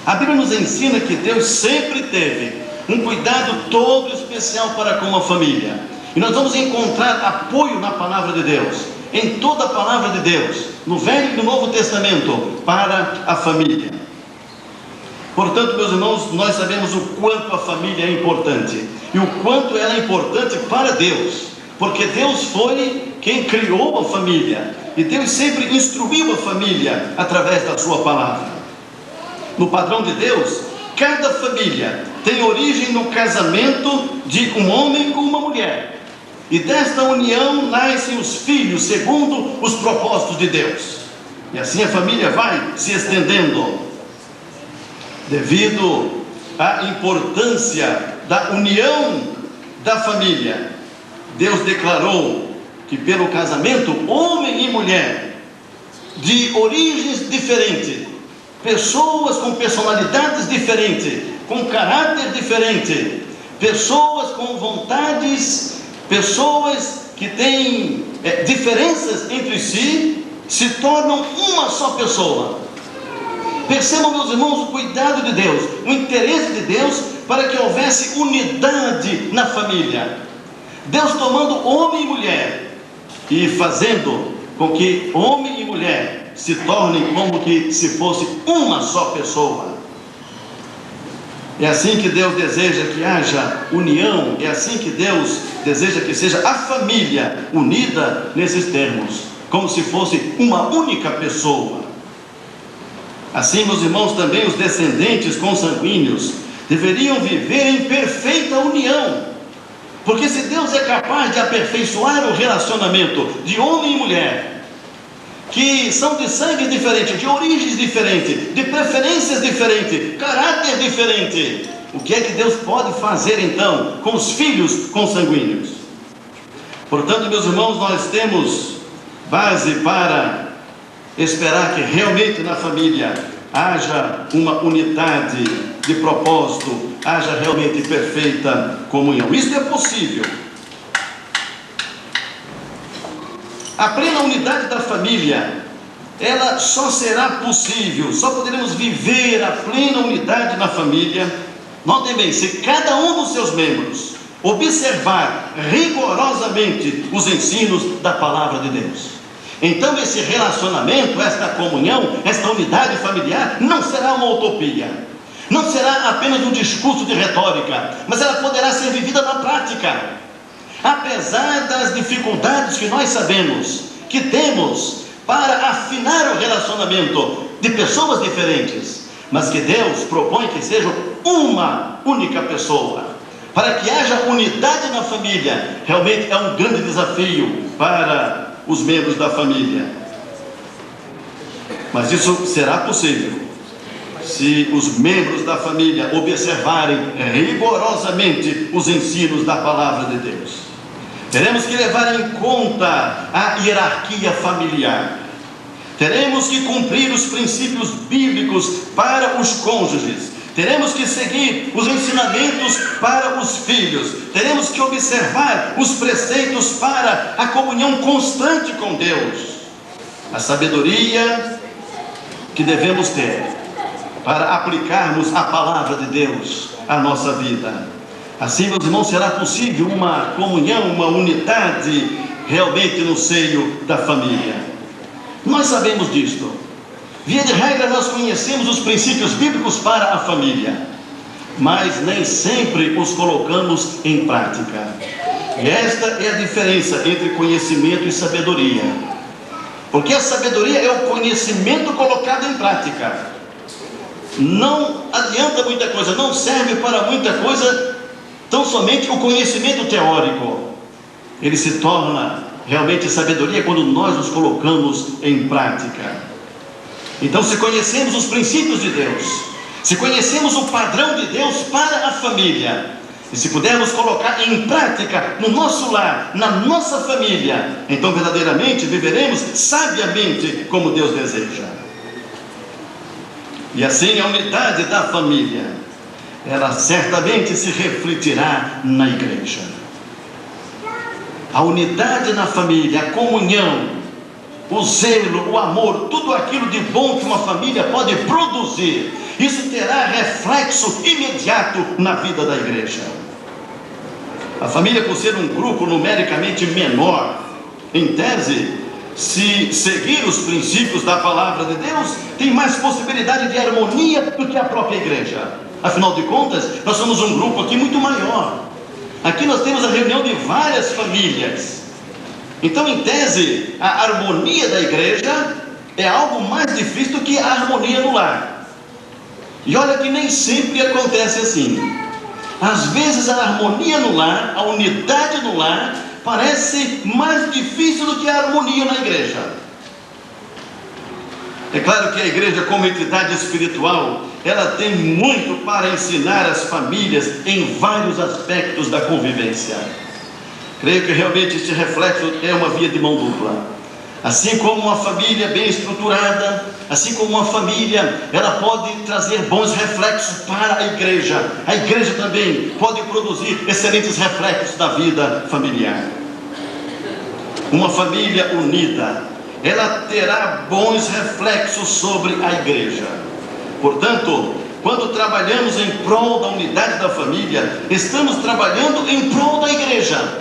A Bíblia nos ensina que Deus sempre teve um cuidado todo especial para com a família. E nós vamos encontrar apoio na palavra de Deus, em toda a palavra de Deus, no Velho e no Novo Testamento, para a família. Portanto, meus irmãos, nós sabemos o quanto a família é importante e o quanto ela é importante para Deus, porque Deus foi quem criou a família e Deus sempre instruiu a família através da sua palavra. No padrão de Deus, cada família tem origem no casamento de um homem com uma mulher. E desta união nascem os filhos segundo os propósitos de Deus. E assim a família vai se estendendo. Devido à importância da união da família, Deus declarou que pelo casamento, homem e mulher, de origens diferentes, pessoas com personalidades diferentes, com caráter diferente, pessoas com vontades, pessoas que têm diferenças entre si, se tornam uma só pessoa. Percebam, meus irmãos, o cuidado de Deus, o interesse de Deus para que houvesse unidade na família. Deus tomando homem e mulher e fazendo com que homem e mulher se tornem como que se fosse uma só pessoa. É assim que Deus deseja que haja união, é assim que Deus deseja que seja a família unida nesses termos, como se fosse uma única pessoa. Assim, meus irmãos, também os descendentes consanguíneos deveriam viver em perfeita união, porque se Deus é capaz de aperfeiçoar o relacionamento de homem e mulher, que são de sangue diferente, de origens diferentes, de preferências diferentes, caráter diferente, o que é que Deus pode fazer então com os filhos consanguíneos? Portanto, meus irmãos, nós temos base para esperar que realmente na família haja uma unidade de propósito, haja realmente perfeita comunhão. Isso é possível. A plena unidade da família ela só será possível, só poderemos viver a plena unidade na família. Notem bem, se cada um dos seus membros observar rigorosamente os ensinos da palavra de Deus, então esse relacionamento, esta comunhão, esta unidade familiar não será uma utopia, não será apenas um discurso de retórica, mas ela poderá ser vivida na prática. Apesar das dificuldades que nós sabemos que temos para afinar o relacionamento de pessoas diferentes, mas que Deus propõe que seja uma única pessoa, para que haja unidade na família, realmente é um grande desafio para os membros da família. Mas isso será possível se os membros da família observarem rigorosamente os ensinos da palavra de Deus. Teremos que levar em conta a hierarquia familiar. Teremos que cumprir os princípios bíblicos para os cônjuges. Teremos que seguir os ensinamentos para os filhos. Teremos que observar os preceitos para a comunhão constante com Deus. A sabedoria que devemos ter para aplicarmos a palavra de Deus à nossa vida. Assim, meus irmãos, será possível uma comunhão, uma unidade realmente no seio da família. Nós sabemos disto. Via de regra, nós conhecemos os princípios bíblicos para a família, mas nem sempre os colocamos em prática. E esta é a diferença entre conhecimento e sabedoria. Porque a sabedoria é o conhecimento colocado em prática. Não adianta muita coisa, não serve para muita coisa tão somente o conhecimento teórico. Ele se torna realmente sabedoria quando nós nos colocamos em prática. Então, se conhecemos os princípios de Deus, se conhecemos o padrão de Deus para a família, e se pudermos colocar em prática no nosso lar, na nossa família, então verdadeiramente viveremos sabiamente como Deus deseja. E assim a unidade da família, ela certamente se refletirá na igreja. A unidade na família, a comunhão, o zelo, o amor, tudo aquilo de bom que uma família pode produzir, isso terá reflexo imediato na vida da igreja. A família, por ser um grupo numericamente menor, em tese, se seguir os princípios da palavra de Deus, tem mais possibilidade de harmonia do que a própria igreja. Afinal de contas, nós somos um grupo aqui muito maior. Aqui nós temos a reunião de várias famílias. Então, em tese, a harmonia da igreja é algo mais difícil do que a harmonia no lar. E olha que nem sempre acontece assim. Às vezes a harmonia no lar, a unidade no lar, parece mais difícil do que a harmonia na igreja. É claro que a igreja, como entidade espiritual, ela tem muito para ensinar as famílias em vários aspectos da convivência. Creio que realmente este reflexo é uma via de mão dupla. Assim como uma família bem estruturada, assim como uma família, ela pode trazer bons reflexos para a igreja também pode produzir excelentes reflexos da vida familiar. Uma família unida, ela terá bons reflexos sobre a igreja. Portanto, quando trabalhamos em prol da unidade da família, estamos trabalhando em prol da igreja.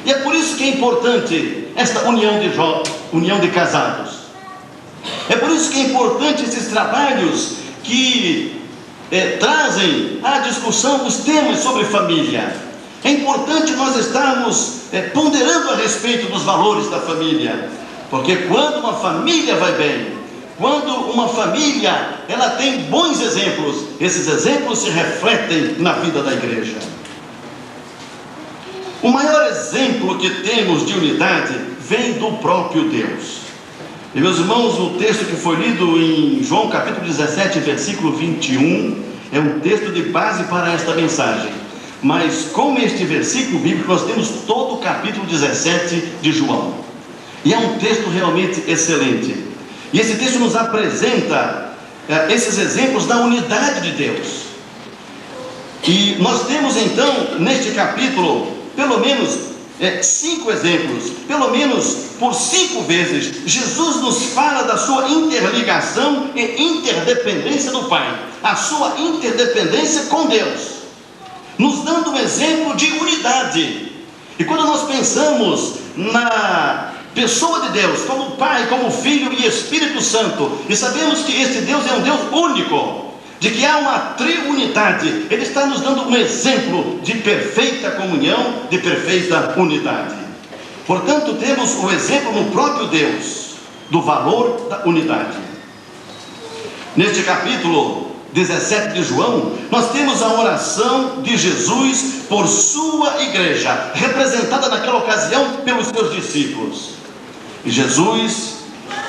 E é por isso que é importante esta união de casados. É por isso que é importante esses trabalhos que trazem à discussão os temas sobre família. É importante nós estarmos ponderando a respeito dos valores da família. Porque quando uma família vai bem, quando uma família ela tem bons exemplos, esses exemplos se refletem na vida da igreja. O maior exemplo que temos de unidade vem do próprio Deus. E meus irmãos, o texto que foi lido em João capítulo 17, versículo 21, é um texto de base para esta mensagem. Mas com este versículo bíblico nós temos todo o capítulo 17 de João. E é um texto realmente excelente. E esse texto nos apresenta esses exemplos da unidade de Deus. E nós temos então, neste capítulo, pelo menos 5 exemplos, pelo menos por 5 vezes, Jesus nos fala da sua interligação e interdependência do Pai, a sua interdependência com Deus, nos dando um exemplo de unidade. E quando nós pensamos na pessoa de Deus, como Pai, como Filho e Espírito Santo, e sabemos que este Deus é um Deus único, de que há uma triunidade, Ele está nos dando um exemplo de perfeita comunhão, de perfeita unidade. Portanto, temos o exemplo no próprio Deus, do valor da unidade. Neste capítulo 17 de João, nós temos a oração de Jesus por sua igreja, representada naquela ocasião pelos seus discípulos. E Jesus,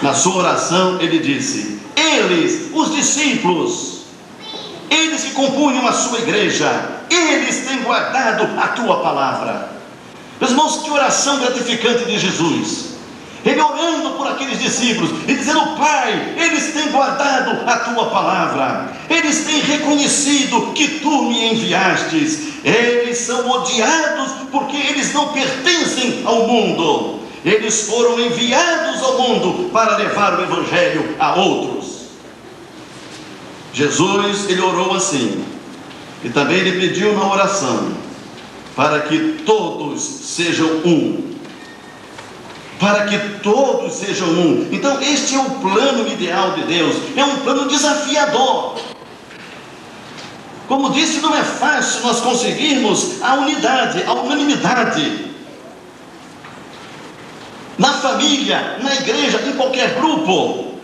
na sua oração, ele disse: eles, os discípulos, eles que compunham a sua igreja, eles têm guardado a tua palavra. Meus irmãos, que oração gratificante de Jesus. Ele orando por aqueles discípulos e dizendo: Pai, eles têm guardado a tua palavra, eles têm reconhecido que tu me enviastes, eles são odiados porque eles não pertencem ao mundo, eles foram enviados ao mundo para levar o evangelho a outros. Jesus, ele orou assim, e também ele pediu na oração para que todos sejam um. Para que todos sejam um. Então este é o plano ideal de Deus, é um plano desafiador. Como disse, não é fácil nós conseguirmos a unidade, a unanimidade na família, na igreja, em qualquer grupo.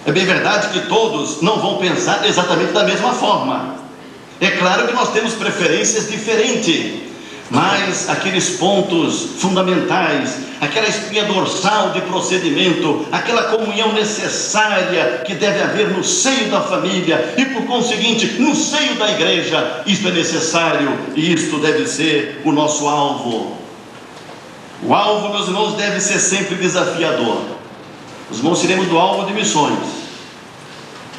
É bem verdade que todos não vão pensar exatamente da mesma forma. É claro que nós temos preferências diferentes, mas aqueles pontos fundamentais, aquela espinha dorsal de procedimento, aquela comunhão necessária que deve haver no seio da família e, por conseguinte, no seio da igreja, isto é necessário e isto deve ser o nosso alvo. O alvo, meus irmãos, deve ser sempre desafiador. Os irmãos iremos do alvo de missões.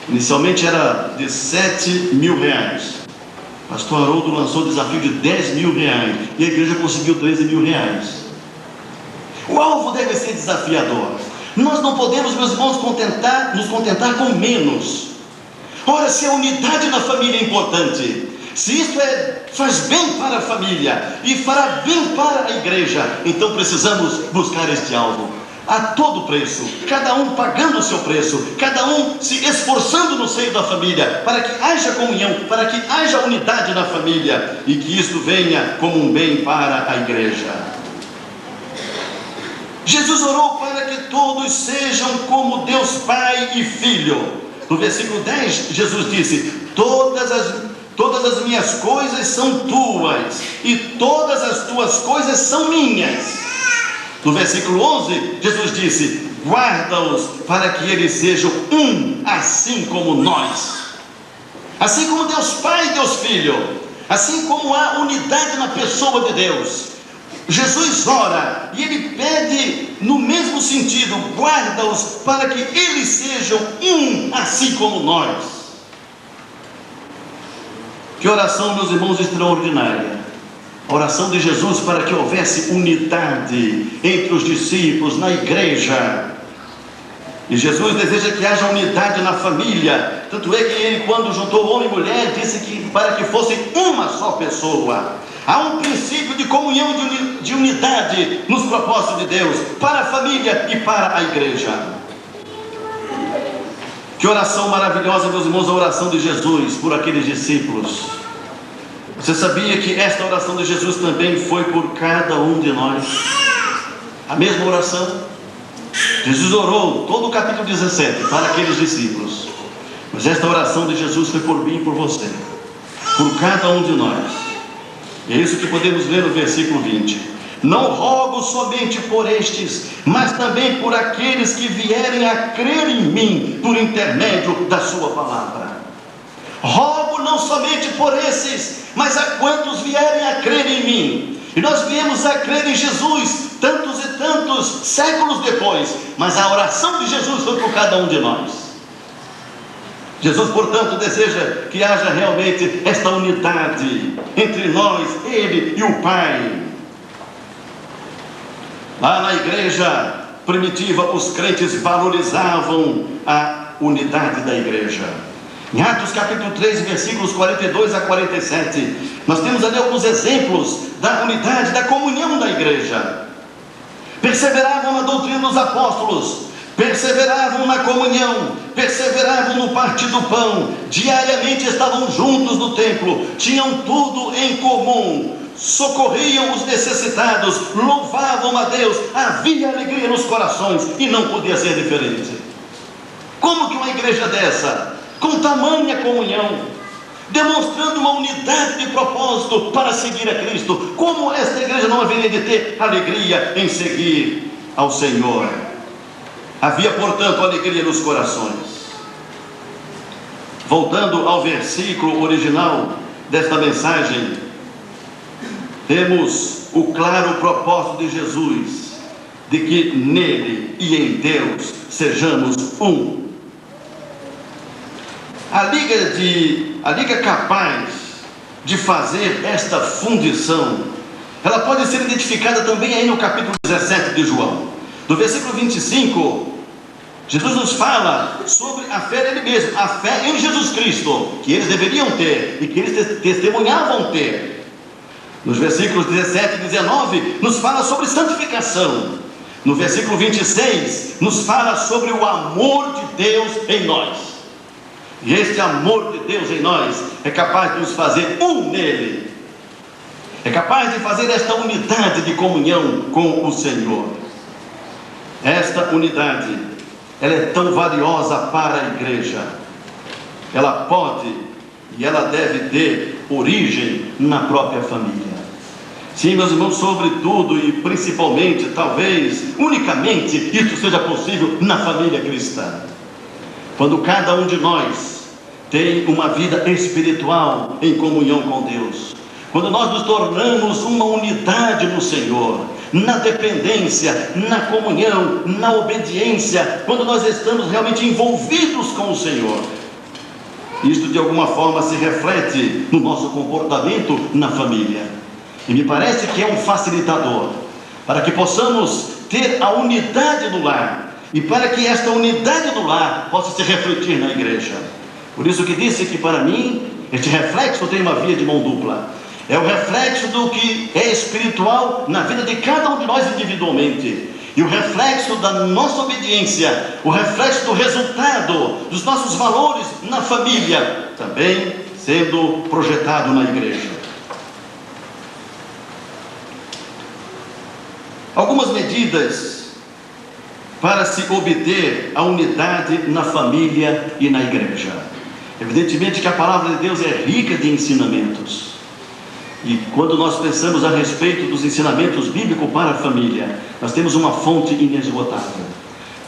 Inicialmente era de 7 mil reais. Pastor Haroldo lançou o desafio de 10 mil reais e a igreja conseguiu 13 mil reais. O alvo deve ser desafiador. Nós não podemos, meus irmãos, nos contentar com menos. Ora, se a unidade na família é importante, se isso faz bem para a família e fará bem para a igreja, então precisamos buscar este alvo a todo preço, cada um pagando o seu preço, cada um se esforçando no seio da família, para que haja comunhão, para que haja unidade na família, e que isto venha como um bem para a igreja. Jesus orou para que todos sejam como Deus Pai e Filho. No versículo 10, Jesus disse: todas as minhas coisas são tuas, e todas as tuas coisas são minhas. No versículo 11, Jesus disse: guarda-os para que eles sejam um, assim como nós. Assim como Deus Pai e Deus Filho, assim como há unidade na pessoa de Deus, Jesus ora e ele pede no mesmo sentido: guarda-os para que eles sejam um, assim como nós. Que oração, meus irmãos, extraordinária! A oração de Jesus para que houvesse unidade entre os discípulos, na igreja. E Jesus deseja que haja unidade na família. Tanto é que ele, quando juntou homem e mulher, disse que para que fossem uma só pessoa. Há um princípio de comunhão, de unidade nos propósitos de Deus, para a família e para a igreja. Que oração maravilhosa, meus irmãos, a oração de Jesus por aqueles discípulos. Você sabia que esta oração de Jesus também foi por cada um de nós? A mesma oração. Jesus orou todo o capítulo 17 para aqueles discípulos, mas esta oração de Jesus foi por mim e por você, por cada um de nós. E é isso que podemos ler no versículo 20: não rogo somente por estes, mas também por aqueles que vierem a crer em mim por intermédio da sua palavra. Rogo não somente por esses, mas a quantos vierem a crer em mim. E nós viemos a crer em Jesus tantos e tantos séculos depois, mas a oração de Jesus foi por cada um de nós. Jesus, portanto, deseja que haja realmente esta unidade entre nós, Ele e o Pai. Lá na igreja primitiva, os crentes valorizavam a unidade da igreja. Em Atos capítulo 3, versículos 42 a 47, nós temos ali alguns exemplos da unidade, da comunhão da igreja. Perseveravam na doutrina dos apóstolos, perseveravam na comunhão, perseveravam no partir do pão, diariamente estavam juntos no templo, tinham tudo em comum, socorriam os necessitados, louvavam a Deus, havia alegria nos corações e não podia ser diferente. Como que uma igreja dessa, com tamanha comunhão, demonstrando uma unidade de propósito para seguir a Cristo, como esta igreja não haveria de ter alegria em seguir ao Senhor? Havia, portanto, alegria nos corações. Voltando ao versículo original desta mensagem, temos o claro propósito de Jesus, de que nele e em Deus sejamos um. A liga capaz de fazer esta fundição, ela pode ser identificada também aí no capítulo 17 de João. Do versículo 25, Jesus nos fala sobre a fé nele mesmo, a fé em Jesus Cristo, que eles deveriam ter e que eles testemunhavam ter. Nos versículos 17 e 19, nos fala sobre santificação. No versículo 26, nos fala sobre o amor de Deus em nós. E este amor de Deus em nós é capaz de nos fazer um nele, é capaz de fazer esta unidade de comunhão com o Senhor. Esta unidade, ela é tão valiosa para a igreja. Ela pode e ela deve ter origem na própria família. Sim, meus irmãos, sobretudo e principalmente, talvez, unicamente, isso seja possível na família cristã. Quando cada um de nós tem uma vida espiritual em comunhão com Deus, quando nós nos tornamos uma unidade no Senhor, na dependência, na comunhão, na obediência, quando nós estamos realmente envolvidos com o Senhor, isto de alguma forma se reflete no nosso comportamento na família. E me parece que é um facilitador para que possamos ter a unidade no lar e para que esta unidade no lar possa se refletir na igreja. Por isso que disse que para mim este reflexo tem uma via de mão dupla. É o reflexo do que é espiritual na vida de cada um de nós individualmente, e o reflexo da nossa obediência, o reflexo do resultado dos nossos valores na família, também sendo projetado na igreja. Algumas medidas para se obter a unidade na família e na igreja. Evidentemente que a palavra de Deus é rica de ensinamentos. E quando nós pensamos a respeito dos ensinamentos bíblicos para a família, nós temos uma fonte inesgotável.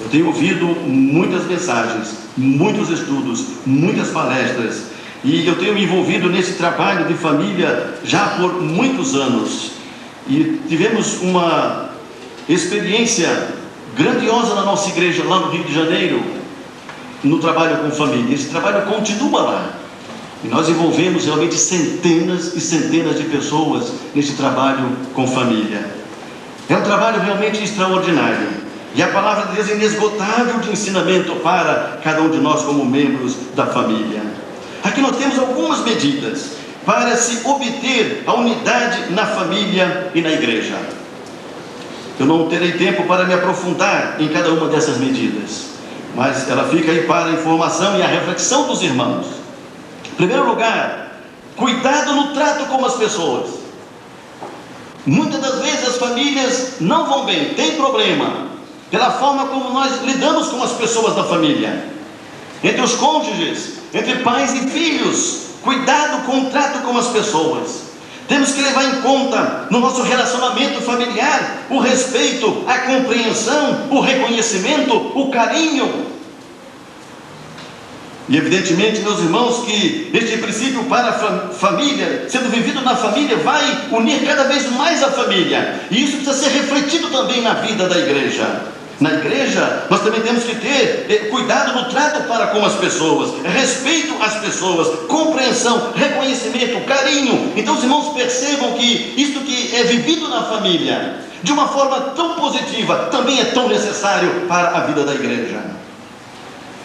Eu tenho ouvido muitas mensagens, muitos estudos, muitas palestras, e eu tenho me envolvido nesse trabalho de família já por muitos anos. E tivemos uma experiência grandiosa na nossa igreja, lá no Rio de Janeiro, no trabalho com família. Esse trabalho continua lá. E nós envolvemos realmente centenas e centenas de pessoas nesse trabalho com família. É um trabalho realmente extraordinário. E a palavra de Deus é inesgotável de ensinamento para cada um de nós como membros da família. Aqui nós temos algumas medidas para se obter a unidade na família e na igreja. Eu não terei tempo para me aprofundar em cada uma dessas medidas, mas ela fica aí para a informação e a reflexão dos irmãos. Em primeiro lugar, cuidado no trato com as pessoas. Muitas das vezes as famílias não vão bem, tem problema pela forma como nós lidamos com as pessoas da família, entre os cônjuges, entre pais e filhos. Cuidado com o trato com as pessoas. Temos que levar em conta no nosso relacionamento familiar o respeito, a compreensão, o reconhecimento, o carinho. E evidentemente, meus irmãos, que este princípio para a família, sendo vivido na família, vai unir cada vez mais a família. E isso precisa ser refletido também na vida da igreja. Na igreja, nós também temos que ter cuidado no trato para com as pessoas, respeito às pessoas, compreensão, reconhecimento, carinho. Então os irmãos percebam que isto que é vivido na família de uma forma tão positiva, também é tão necessário para a vida da igreja.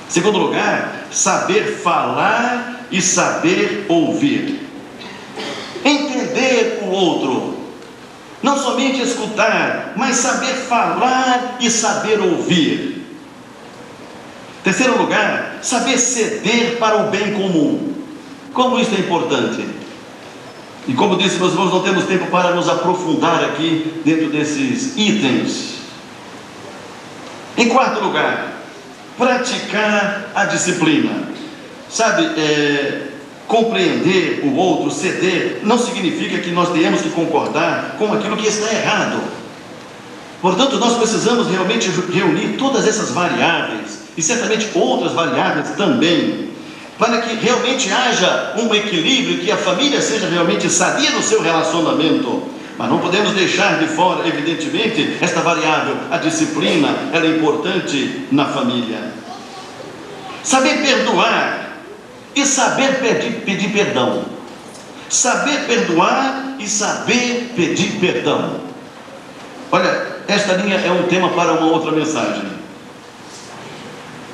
Segundo lugar, saber falar e saber ouvir. Entender o outro. Não somente escutar, mas saber falar e saber ouvir. Terceiro lugar, saber ceder para o bem comum. Como isso é importante? E como disse, meus irmãos, não temos tempo para nos aprofundar aqui dentro desses itens. Em quarto lugar, praticar a disciplina. Sabe, compreender o outro, ceder, não significa que nós tenhamos que concordar com aquilo que está errado. Portanto, nós precisamos realmente reunir todas essas variáveis, e certamente outras variáveis também, para que realmente haja um equilíbrio, que a família seja realmente sadia no seu relacionamento. Mas não podemos deixar de fora, evidentemente, esta variável. A disciplina, ela é importante na família. Saber perdoar e saber pedir perdão. Saber perdoar e saber pedir perdão. Olha, esta linha é um tema para uma outra mensagem.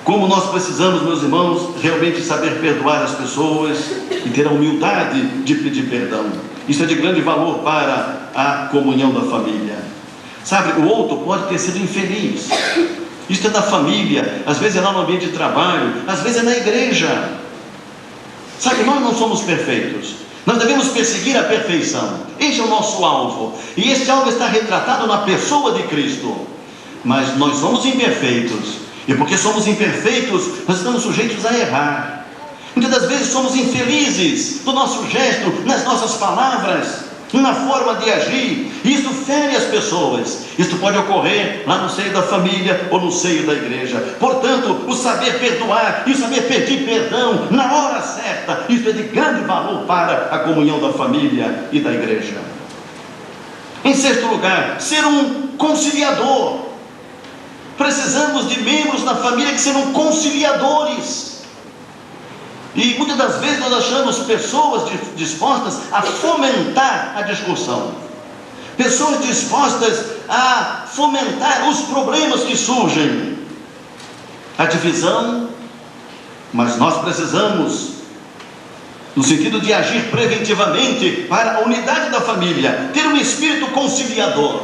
Como nós precisamos, meus irmãos, realmente saber perdoar as pessoas e ter a humildade de pedir perdão. Isso é de grande valor para a comunhão da família. Sabe, o outro pode ter sido infeliz. Isso é da família, às vezes é lá no ambiente de trabalho, às vezes é na igreja. Sabe, nós não somos perfeitos. Nós devemos perseguir a perfeição. Este é o nosso alvo. E este alvo está retratado na pessoa de Cristo. Mas nós somos imperfeitos. E porque somos imperfeitos, nós estamos sujeitos a errar. Muitas das vezes somos infelizes no nosso gesto, nas nossas palavras, na forma de agir. E isso fere as pessoas. Isso pode ocorrer lá no seio da família ou no seio da igreja. Portanto, o saber perdoar e o saber pedir perdão na hora certa, isso é de grande valor para a comunhão da família e da igreja. Em sexto lugar, ser um conciliador. Precisamos de membros na família que sejam conciliadores. E muitas das vezes nós achamos pessoas dispostas a fomentar a discussão. Pessoas dispostas a fomentar os problemas que surgem. A divisão. Mas nós precisamos, no sentido de agir preventivamente para a unidade da família, ter um espírito conciliador,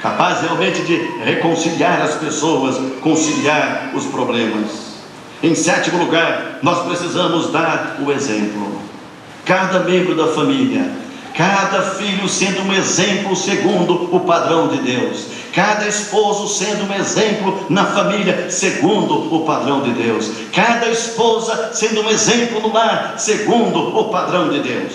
capaz realmente de reconciliar as pessoas, conciliar os problemas. Em sétimo lugar, nós precisamos dar o exemplo. Cada membro da família, cada filho sendo um exemplo segundo o padrão de Deus, cada esposo sendo um exemplo na família segundo o padrão de Deus, cada esposa sendo um exemplo no lar segundo o padrão de Deus.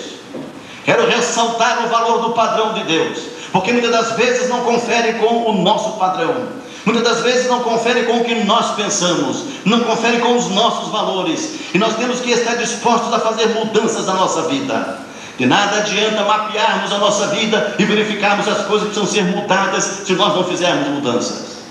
Quero ressaltar o valor do padrão de Deus, porque muitas das vezes não confere com o nosso padrão. Muitas das vezes não confere com o que nós pensamos, não confere com os nossos valores, e nós temos que estar dispostos a fazer mudanças na nossa vida. De nada adianta mapearmos a nossa vida e verificarmos as coisas que precisam ser mudadas se nós não fizermos mudanças.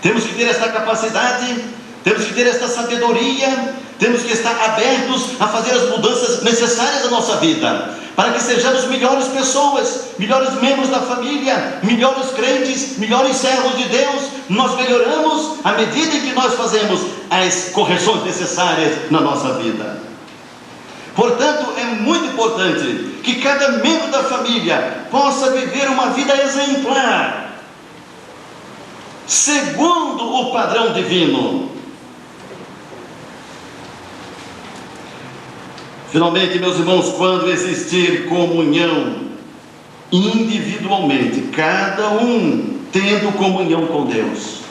Temos que ter esta capacidade, temos que ter esta sabedoria, temos que estar abertos a fazer as mudanças necessárias à nossa vida, para que sejamos melhores pessoas, melhores membros da família, melhores crentes, melhores servos de Deus. Nós melhoramos à medida em que nós fazemos as correções necessárias na nossa vida. Portanto, é muito importante que cada membro da família possa viver uma vida exemplar, segundo o padrão divino. Finalmente, meus irmãos, quando existir comunhão individualmente, cada um tendo comunhão com Deus,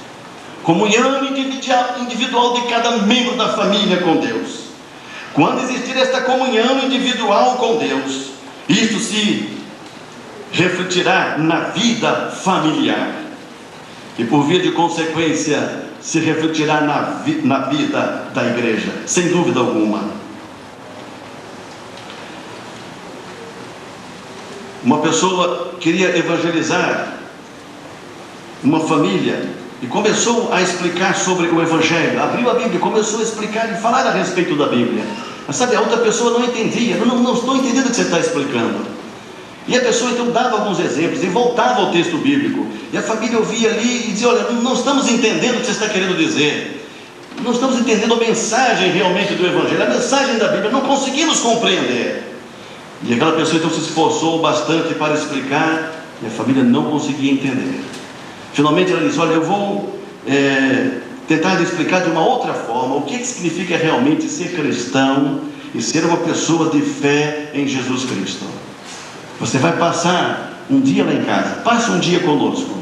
comunhão individual de cada membro da família com Deus, quando existir esta comunhão individual com Deus, isto se refletirá na vida familiar e, por via de consequência, se refletirá na vida da igreja, sem dúvida alguma. Uma pessoa queria evangelizar uma família e começou a explicar sobre o Evangelho. Abriu a Bíblia e começou a explicar e falar a respeito da Bíblia. Mas sabe, a outra pessoa não entendia. Não estou entendendo o que você está explicando. E a pessoa então dava alguns exemplos e voltava ao texto bíblico. E a família ouvia ali e dizia: olha, não estamos entendendo o que você está querendo dizer. Não estamos entendendo a mensagem realmente do Evangelho, a mensagem da Bíblia, não conseguimos compreender. E aquela pessoa então se esforçou bastante para explicar, e a família não conseguia entender. Finalmente ela disse: olha, eu vou tentar explicar de uma outra forma o que significa realmente ser cristão e ser uma pessoa de fé em Jesus Cristo. Você vai passar um dia lá em casa, passa um dia conosco,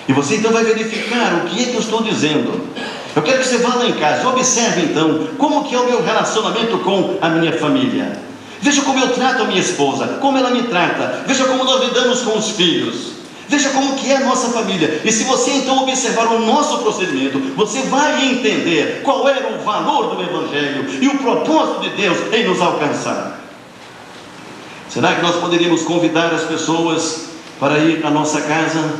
e você então vai verificar o que é que eu estou dizendo. Eu quero que você vá lá em casa, observe então como que é o meu relacionamento com a minha família. Veja como eu trato a minha esposa, como ela me trata. Veja como nós lidamos com os filhos. Veja como que é a nossa família. E se você então observar o nosso procedimento, você vai entender qual era o valor do Evangelho e o propósito de Deus em nos alcançar. Será que nós poderíamos convidar as pessoas para ir à nossa casa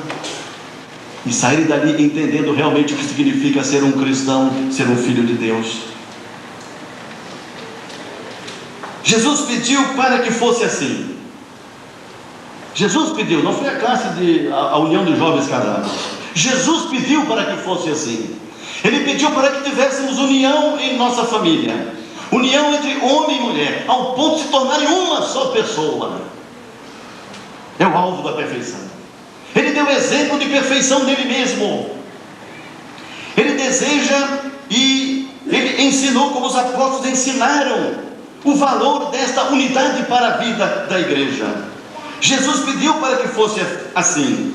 e sair dali entendendo realmente o que significa ser um cristão, ser um filho de Deus? Jesus pediu para que fosse assim. Jesus pediu, não foi a classe a união dos jovens casados. Jesus pediu para que fosse assim. Ele pediu para que tivéssemos união em nossa família, união entre homem e mulher, ao ponto de se tornarem uma só pessoa. É o alvo da perfeição. Ele deu exemplo de perfeição dele mesmo. Ele deseja e ele ensinou como os apóstolos ensinaram o valor desta unidade para a vida da igreja. Jesus pediu para que fosse assim.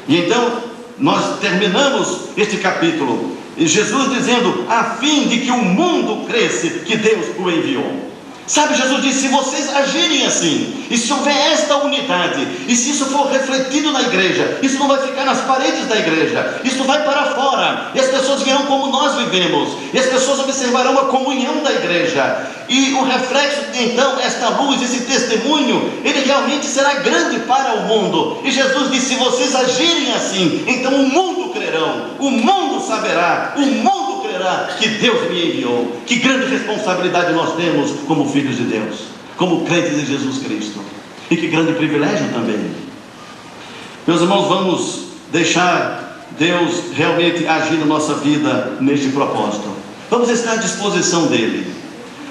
E então nós terminamos este capítulo e Jesus dizendo: a fim de que o mundo cresça que Deus o enviou. Sabe, Jesus disse: se vocês agirem assim, e se houver esta unidade, e se isso for refletido na igreja, isso não vai ficar nas paredes da igreja, isso vai para fora, e as pessoas verão como nós vivemos, e as pessoas observarão a comunhão da igreja, e o reflexo, então, esta luz, esse testemunho, ele realmente será grande para o mundo. E Jesus disse: se vocês agirem assim, então o mundo crerão, o mundo saberá, o mundo que Deus me enviou. Que grande responsabilidade nós temos como filhos de Deus, como crentes em Jesus Cristo, e que grande privilégio também. Meus irmãos, vamos deixar Deus realmente agir na nossa vida neste propósito. Vamos estar à disposição dele.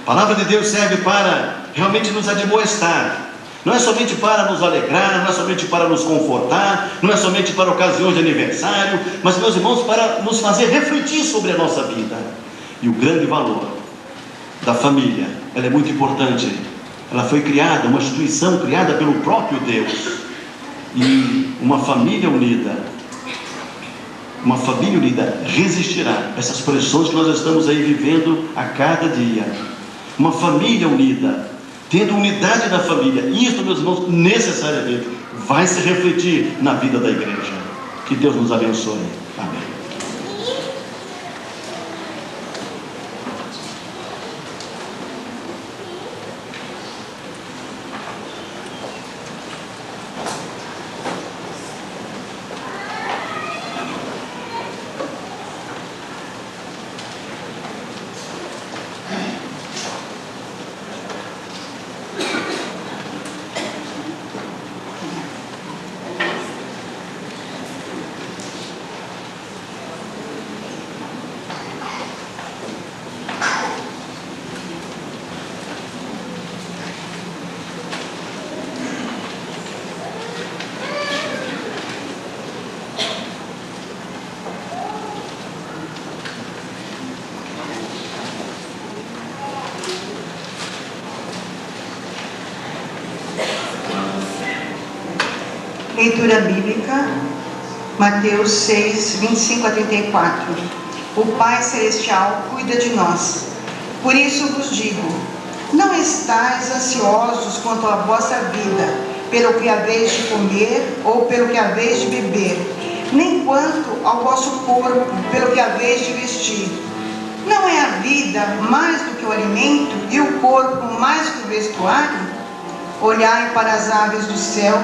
A palavra de Deus serve para realmente nos admoestar. Não é somente para nos alegrar, não é somente para nos confortar, não é somente para ocasiões de aniversário, mas, meus irmãos, para nos fazer refletir sobre a nossa vida. E o grande valor da família, ela é muito importante. Ela foi criada, uma instituição criada pelo próprio Deus. E uma família unida resistirá a essas pressões que nós estamos aí vivendo a cada dia. Uma família unida, tendo unidade na família, isso, meus irmãos, necessariamente vai se refletir na vida da igreja. Que Deus nos abençoe. Amém. Leitura bíblica, Mateus 6, 25 a 34. O Pai Celestial cuida de nós. Por isso vos digo: não estais ansiosos quanto à vossa vida, pelo que haveis de comer ou pelo que haveis de beber, nem quanto ao vosso corpo, pelo que haveis de vestir. Não é a vida mais do que o alimento e o corpo mais do que o vestuário? Olhai para as aves do céu,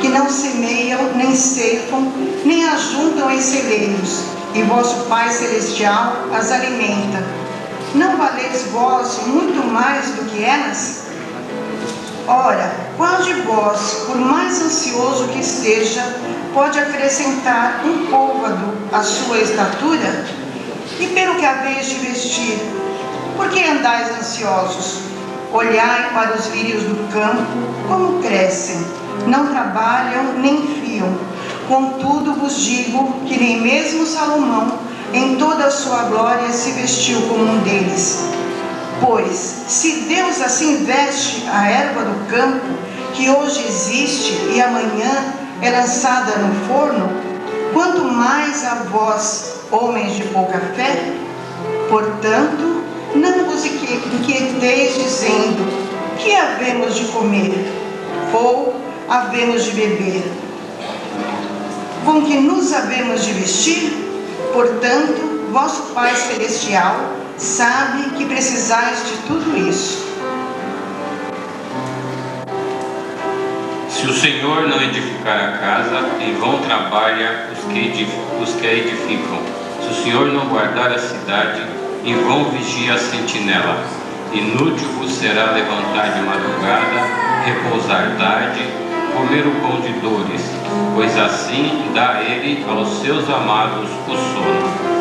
que não semeiam, nem ceifam, nem ajuntam em celeiros, e vosso Pai Celestial as alimenta. Não valeis vós muito mais do que elas? Ora, qual de vós, por mais ansioso que esteja, pode acrescentar um côvado à sua estatura? E pelo que haveis de vestir, por que andais ansiosos? Olhai para os lírios do campo, como crescem, não trabalham nem fiam. Contudo vos digo que nem mesmo Salomão, em toda a sua glória, se vestiu como um deles. Pois, se Deus assim veste a erva do campo, que hoje existe e amanhã é lançada no forno, quanto mais a vós, homens de pouca fé? Portanto, não vos inquieteis dizendo: que havemos de comer? Ou havemos de beber? Com que nos havemos de vestir? Portanto, vosso Pai Celestial sabe que precisais de tudo isso. Se o Senhor não edificar a casa, em vão trabalha os que a edificam. Se o Senhor não guardar a cidade, em vão vigia a sentinela. Inútil vos será levantar de madrugada, repousar tarde, comer o pão de dores, pois assim dá ele aos seus amados o sono.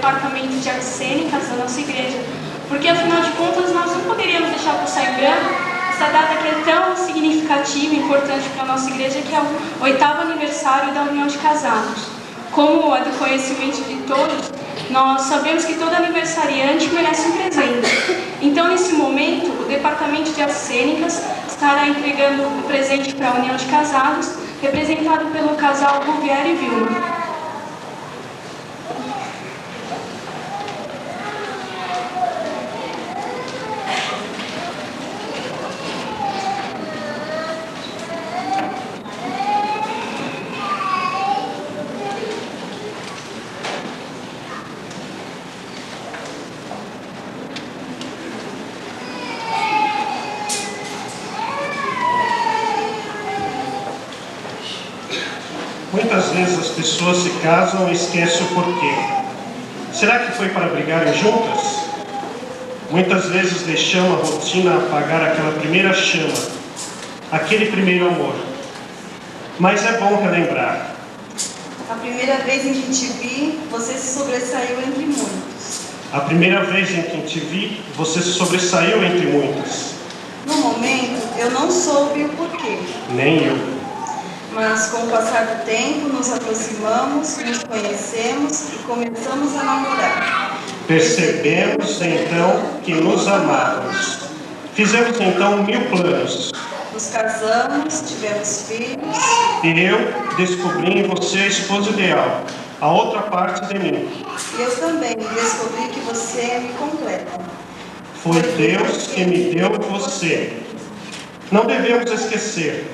departamento de artes cênicas da nossa igreja, porque afinal de contas nós não poderíamos deixar passar em branco essa data que é tão significativa e importante para a nossa igreja, que é o 8º aniversário da união de casados. Como é do conhecimento de todos, nós sabemos que todo aniversariante merece um presente. Então, nesse momento, o Departamento de Artes Cênicas estará entregando o presente para a união de casados, representado pelo casal Bouvier e Vilma. Muitas vezes as pessoas se casam e esquecem o porquê. Será que foi para brigarem juntas? Muitas vezes deixamos a rotina apagar aquela primeira chama, aquele primeiro amor. Mas é bom relembrar. A primeira vez em que te vi, você se sobressaiu entre muitos. A primeira vez em que te vi, você se sobressaiu entre muitos. No momento, eu não soube o porquê. Nem eu. Mas com o passar do tempo, nos aproximamos, nos conhecemos e começamos a namorar. Percebemos então que nos amávamos. Fizemos então 1000 planos. Nos casamos, tivemos filhos. E eu descobri em você a esposa ideal, a outra parte de mim. E eu também descobri que você me completa. Foi Deus que me deu você. Não devemos esquecer.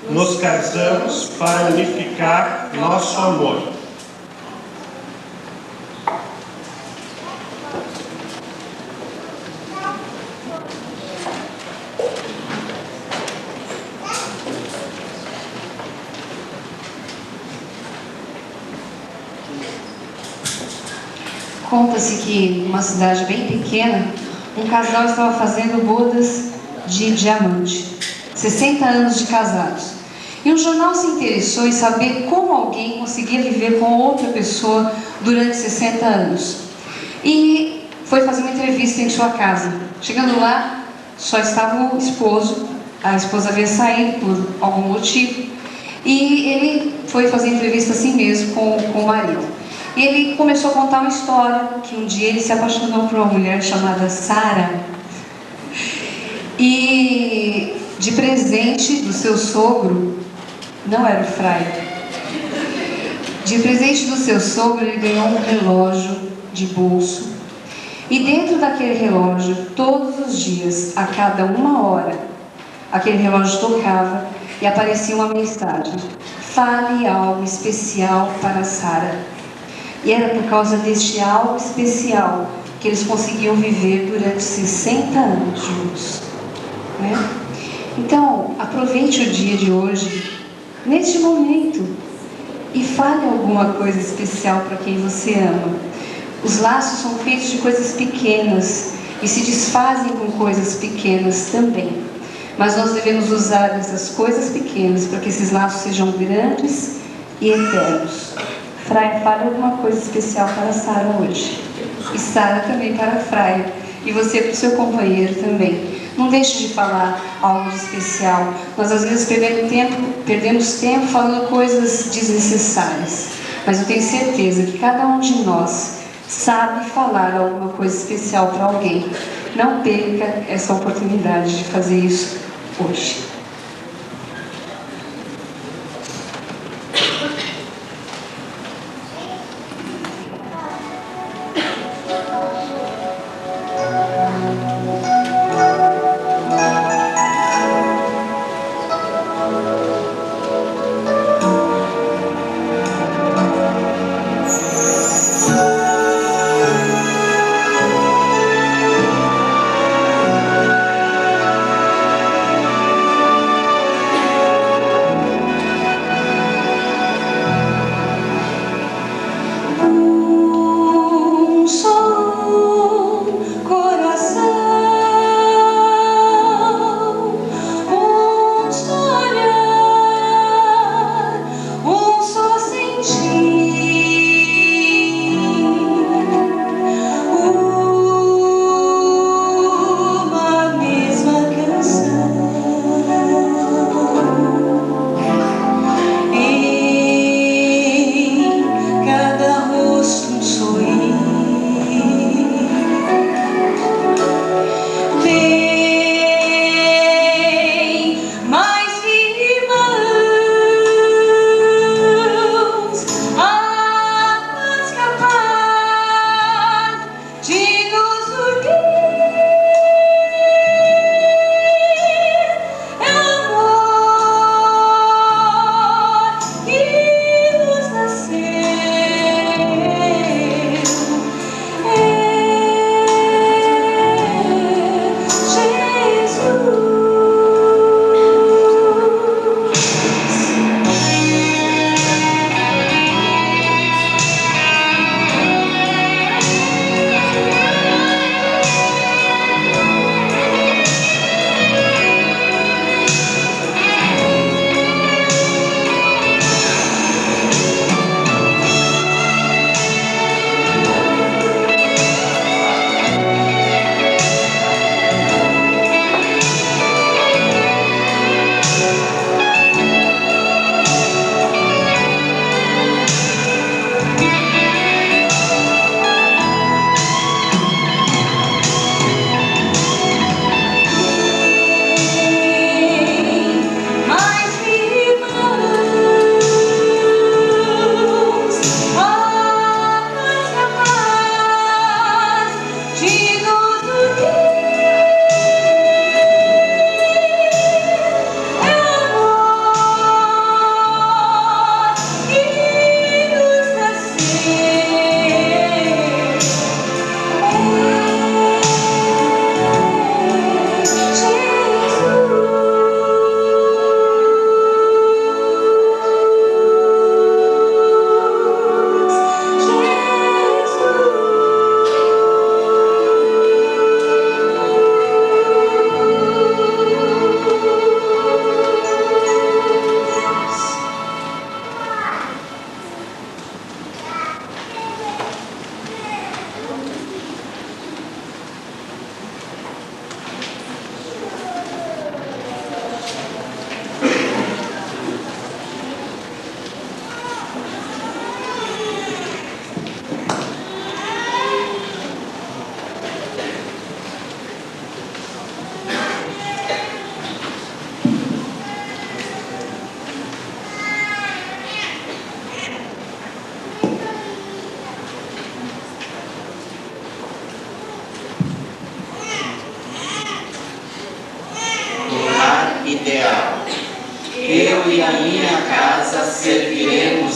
Nos casamos para unificar nosso amor. Conta-se que, numa cidade bem pequena, um casal estava fazendo bodas de diamante. 60 anos de casados. E um jornal se interessou em saber como alguém conseguia viver com outra pessoa durante 60 anos. E foi fazer uma entrevista em sua casa. Chegando lá, só estava o esposo. A esposa havia saído por algum motivo. E ele foi fazer entrevista assim mesmo com o marido. E ele começou a contar uma história, que um dia ele se apaixonou por uma mulher chamada Sara. E de presente do seu sogro, não era o Fray, de presente do seu sogro ele ganhou um relógio de bolso. E dentro daquele relógio, todos os dias, a cada 1 hora, aquele relógio tocava e aparecia uma mensagem: fale algo especial para Sara. E era por causa deste algo especial que eles conseguiam viver durante 60 anos juntos, né? Então, aproveite o dia de hoje, neste momento, e fale alguma coisa especial para quem você ama. Os laços são feitos de coisas pequenas e se desfazem com coisas pequenas também. Mas nós devemos usar essas coisas pequenas para que esses laços sejam grandes e eternos. Fray, fale alguma coisa especial para Sara hoje. E Sara também para Fray. E você para o seu companheiro também. Não deixe de falar algo de especial. Nós às vezes perdemos tempo falando coisas desnecessárias. Mas eu tenho certeza que cada um de nós sabe falar alguma coisa especial para alguém. Não perca essa oportunidade de fazer isso hoje.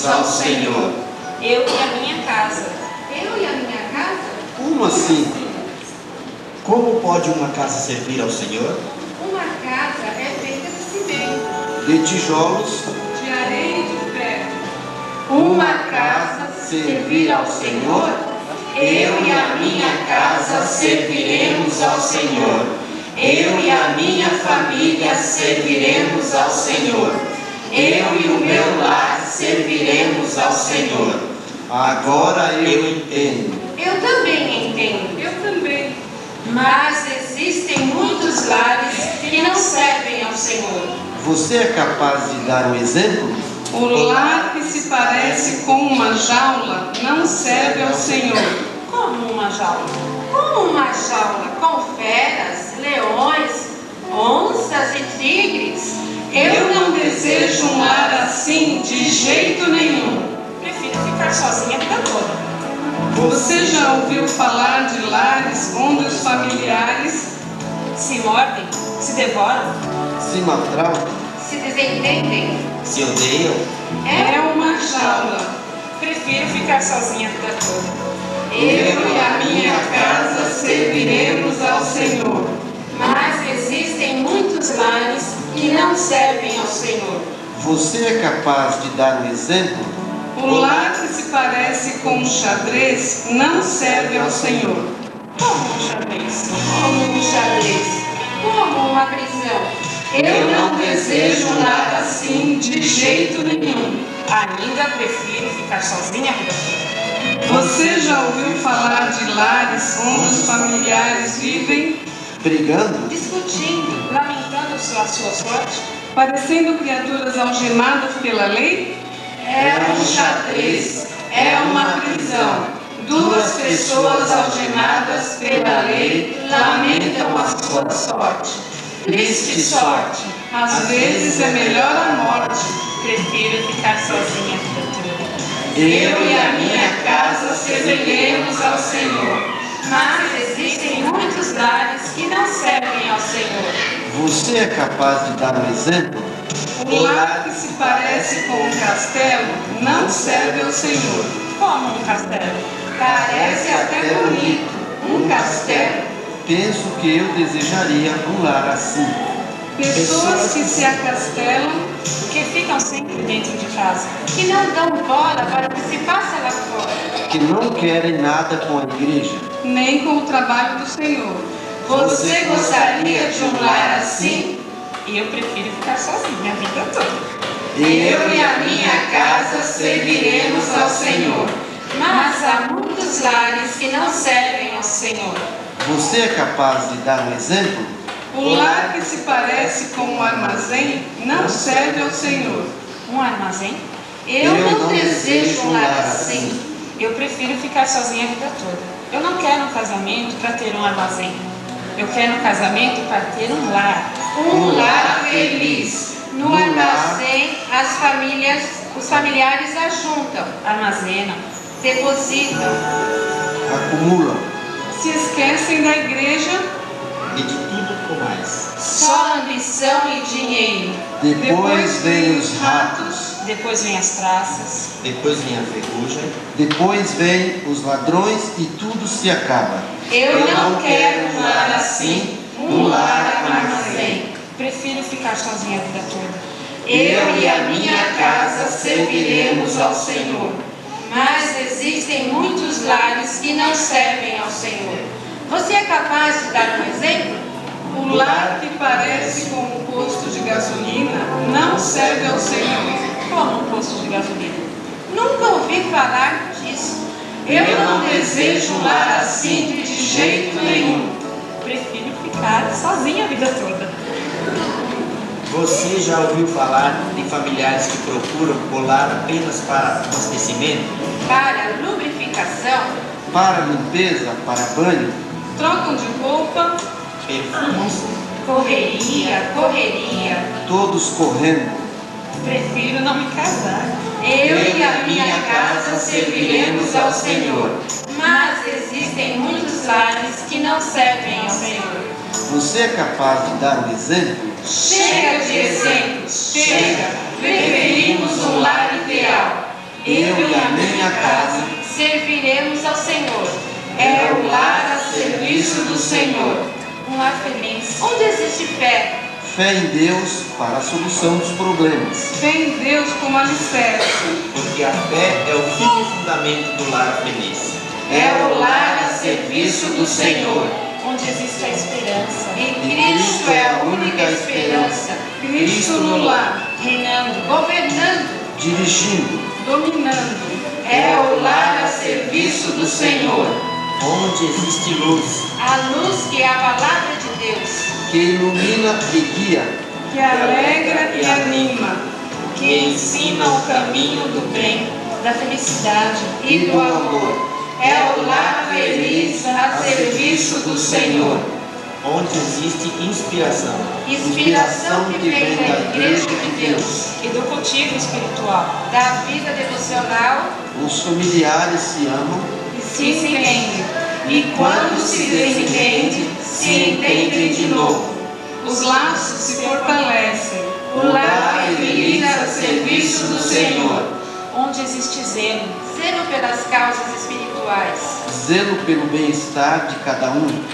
serviremos ao Senhor. Eu e a minha casa. Eu e a minha casa? Como assim? Como pode uma casa servir ao Senhor? Uma casa é feita de cimento, De tijolos, de areia e de ferro. Uma casa servir ao Senhor? Eu e a minha casa serviremos ao Senhor. Eu e a minha família serviremos ao Senhor. Eu e o meu lar serviremos ao Senhor. agora eu entendo. Eu também entendo. Eu também. Mas existem muitos lares que não servem ao Senhor. Você é capaz de dar um exemplo? O lar que se parece com uma jaula não serve ao Senhor. Como uma jaula? Como uma jaula com feras, leões, onças e tigres. Eu não desejo um lar assim de jeito nenhum. Prefiro ficar sozinha a vida toda. Você já ouviu falar de lares onde os familiares se mordem, se devoram, se maltratam, se desentendem, se odeiam? É uma jaula. Prefiro ficar sozinha a vida toda. Eu e a minha casa serviremos ao Senhor. Mas existem muitos lares que não servem ao Senhor. Você é capaz de dar um exemplo? O lar que se parece com um xadrez não serve ao Senhor. Como um xadrez? Como um xadrez? Como uma prisão? Eu não desejo um lar assim de jeito nenhum. Ainda prefiro ficar sozinha a vida toda. Você já ouviu falar de lares onde os familiares vivem brigando, discutindo, lamentando a sua sorte, parecendo criaturas algemadas pela lei? É um xadrez, é uma prisão. Duas pessoas algemadas pela lei lamentam a sua sorte. Triste sorte. Às vezes é melhor a morte. Prefiro ficar sozinha a vida toda. Eu e a minha casa serviremos ao Senhor. Mas existem muitos lares que não servem ao Senhor. Você é capaz de dar um exemplo? O lar que se parece com um castelo não serve ao Senhor. Como um castelo? Parece até bonito. Um castelo. Penso que eu desejaria um lar assim. Pessoas que se acastelam, que ficam sempre dentro de casa, que não dão bola para o que se passa lá fora, que não querem nada com a igreja, nem com o trabalho do Senhor. Você gostaria de um lar assim? E eu prefiro ficar sozinha a vida toda. Eu e a minha casa serviremos ao Senhor. Mas há muitos lares que não servem ao Senhor. Você é capaz de dar um exemplo? O lar que se parece com um armazém não serve ao Senhor. Um armazém? Eu não desejo um lar assim. Eu prefiro ficar sozinha a vida toda. Eu não quero um casamento para ter um armazém. Eu quero um casamento para ter um lar. Um lar feliz. No armazém, os familiares ajuntam, armazenam, depositam, acumulam, se esquecem da igreja e de tudo por mais. Só ambição e dinheiro. Depois vem os ratos. Depois vem as traças. Depois vem a ferrugem. Depois vem os ladrões e tudo se acaba. Eu não quero um lar assim, um lar armazém. Prefiro ficar sozinha a vida toda. Eu e a minha casa serviremos ao Senhor. Mas existem muitos lares que não servem ao Senhor. Você é capaz de dar um exemplo? O lar que parece com um posto de gasolina não serve ao Senhor. Como um posto de gasolina? Nunca ouvi falar disso. Eu não desejo um lar assim de jeito nenhum. Prefiro ficar sozinha a vida toda. Você já ouviu falar de familiares que procuram colar apenas para abastecimento? Para lubrificação? Para limpeza, para banho? Trocam de roupa? Perfumes? Correria. Todos correndo. Prefiro não me casar. Eu e a minha casa serviremos ao Senhor. Mas existem muitos lares que não servem ao Senhor. Você é capaz de dar um exemplo? Chega de exemplos, chega. Preferimos um lar ideal. eu e a minha casa serviremos ao Senhor. É o lar a serviço do Senhor. Um lar feliz, onde existe fé. Fé em Deus para a solução dos problemas. Fé em Deus como alicerce. Porque a fé é o firme fundamento do lar feliz. É o lar a serviço do Senhor. Onde existe a esperança. Em Cristo é a única esperança. Cristo no lar. Reinando, governando, Dirigindo. Dominando. É o lar a serviço do Senhor. Onde existe luz. a luz que é a palavra de Deus. Que ilumina e guia. Que alegra e anima. Que ensina o caminho do bem, da felicidade e do amor. É o lar feliz a serviço do Senhor. Onde existe inspiração. Inspiração que vem da Igreja de Deus e do cultivo espiritual, da vida devocional. Os familiares se amam e se entendem. E quando se desentende, se entendem de novo. Os laços se fortalecem. O lar feliz a serviço do Senhor. Onde existe zelo, zelo pelas causas espirituais, zelo pelo bem-estar de cada um,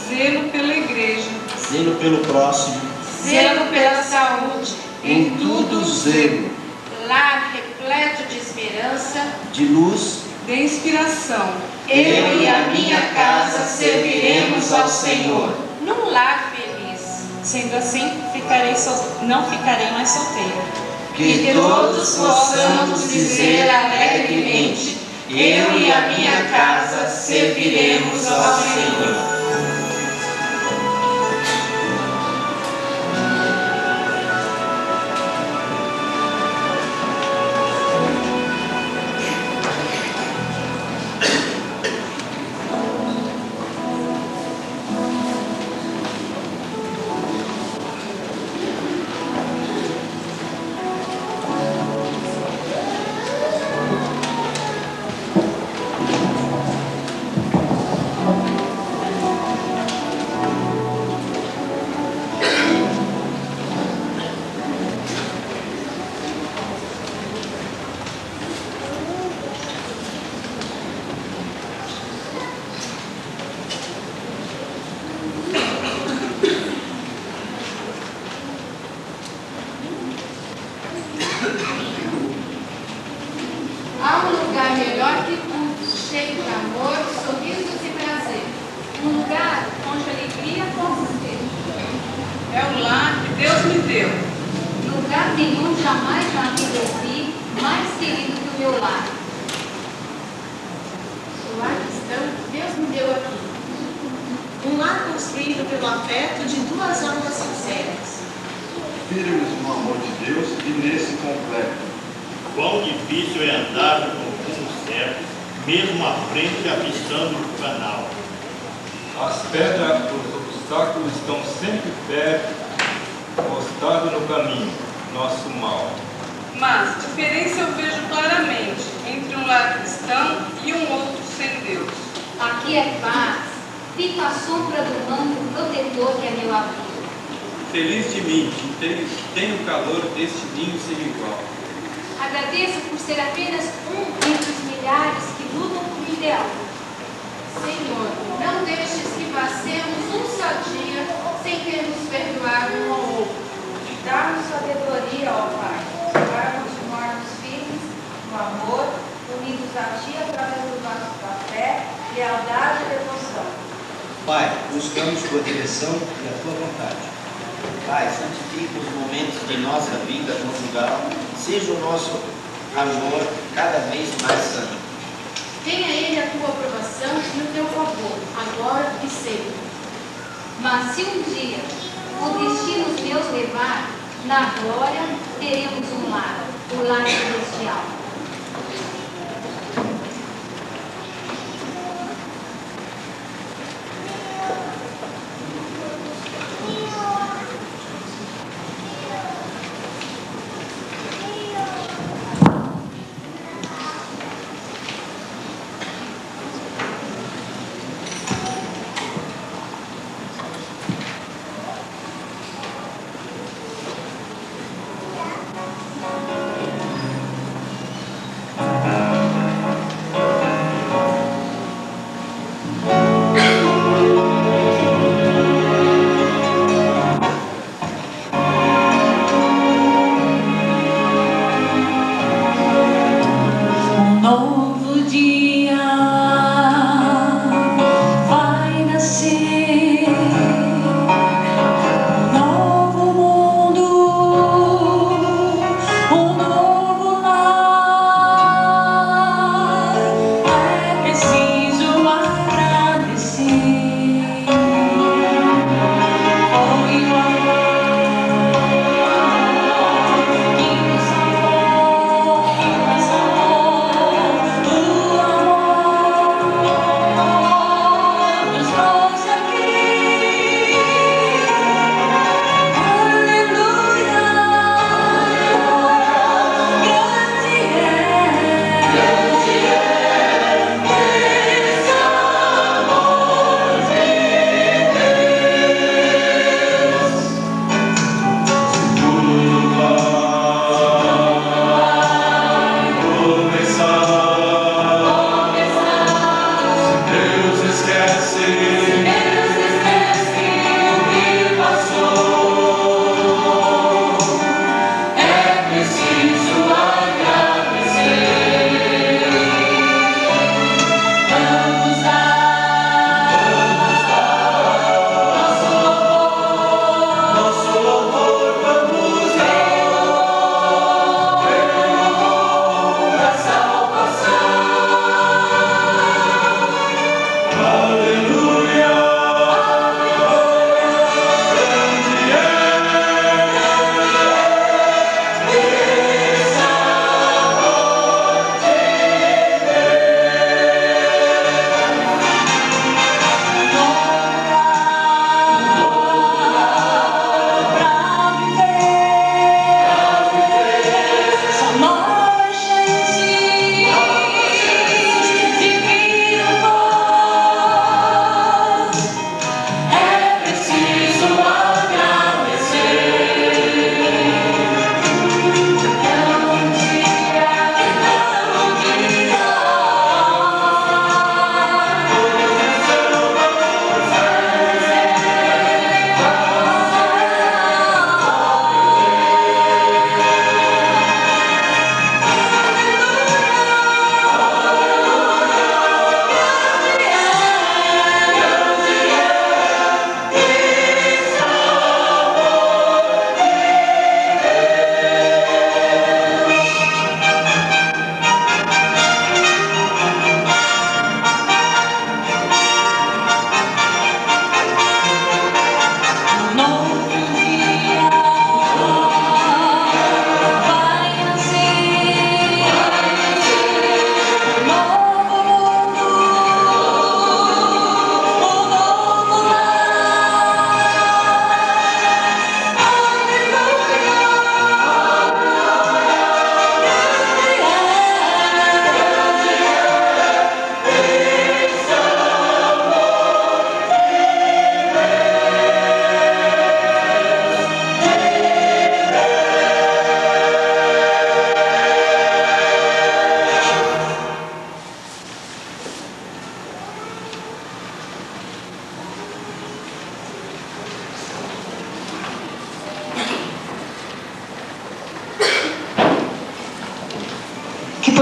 zelo pela igreja, zelo pelo próximo, zelo pela saúde, em tudo zelo, lar repleto de esperança, de luz, de inspiração. Eu e a minha casa serviremos ao Senhor. Num lar feliz. Sendo assim, não ficarei mais solteira. Que todos possamos dizer alegremente: eu e a minha casa serviremos ao Senhor. Há um lugar melhor que tudo, cheio de amor, sorrisos e prazer. Um lugar onde a alegria possa ser. É o lar que Deus me deu. Lugar nenhum jamais na vida eu vi mais querido que o meu lar. O lar cristão, Deus me deu aqui. Um lar construído pelo afeto de duas almas sinceras. firmes no amor de Deus e nesse completo. Quão difícil é andar no rumo certo, mesmo à frente avistando o canal. As pedras, os obstáculos estão sempre perto, postado no caminho, nosso mal. Mas diferença eu vejo claramente entre um lar cristão e um outro sem Deus. Aqui é paz, fico à sombra do manto protetor que é meu abrigo. Feliz de mim, tenho o calor deste ninho sem igual. Agradeço por ser apenas um entre os milhares que lutam por um ideal. Senhor, não deixes que passemos um só dia sem termos perdoado um ao outro. Dá-nos sabedoria, ó Pai, para continuarmos firmes no amor, unidos a Ti através do vaso da fé, lealdade e devoção. Pai, buscamos Tua direção e a Tua vontade. Pai, santifica os momentos de nossa vida conjugal, seja o nosso amor cada vez mais santo. Tenha Ele a Tua aprovação e o Teu favor, agora e sempre. Mas se um dia o destino nos levar, na glória teremos um lar, o lar celestial.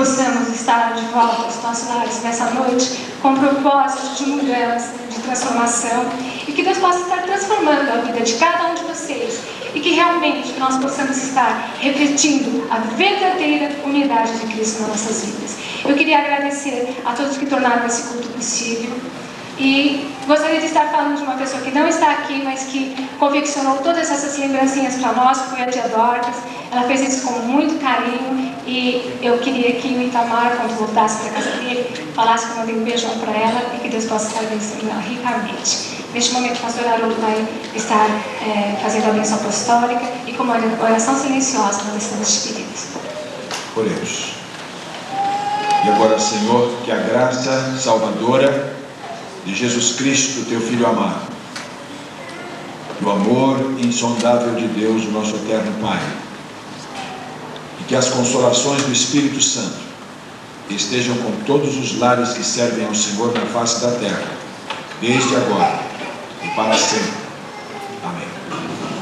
possamos estar de volta aos nossos lares nessa noite com propósito de mudança, de transformação, e que Deus possa estar transformando a vida de cada um de vocês, e que realmente nós possamos estar refletindo a verdadeira unidade de Cristo nas nossas vidas. Eu queria agradecer a todos que tornaram esse culto possível, e gostaria de estar falando de uma pessoa que não está aqui, mas que confeccionou todas essas lembrancinhas para nós, foi a tia Dorcas. Ela fez isso com muito carinho, e eu queria que o Itamar, quando voltasse para a casa dele, falasse que eu mandei um beijão para ela e que Deus possa estar abençoando ela ricamente. Neste momento, o pastor Haroldo vai estar fazendo a bênção apostólica, e com uma oração silenciosa nós estamos despedidos. Oremos. E agora, Senhor, que a graça salvadora de Jesus Cristo, teu Filho amado, o amor insondável de Deus, o nosso eterno Pai, e que as consolações do Espírito Santo e estejam com todos os lares que servem ao Senhor na face da terra, desde agora e para sempre. Amém.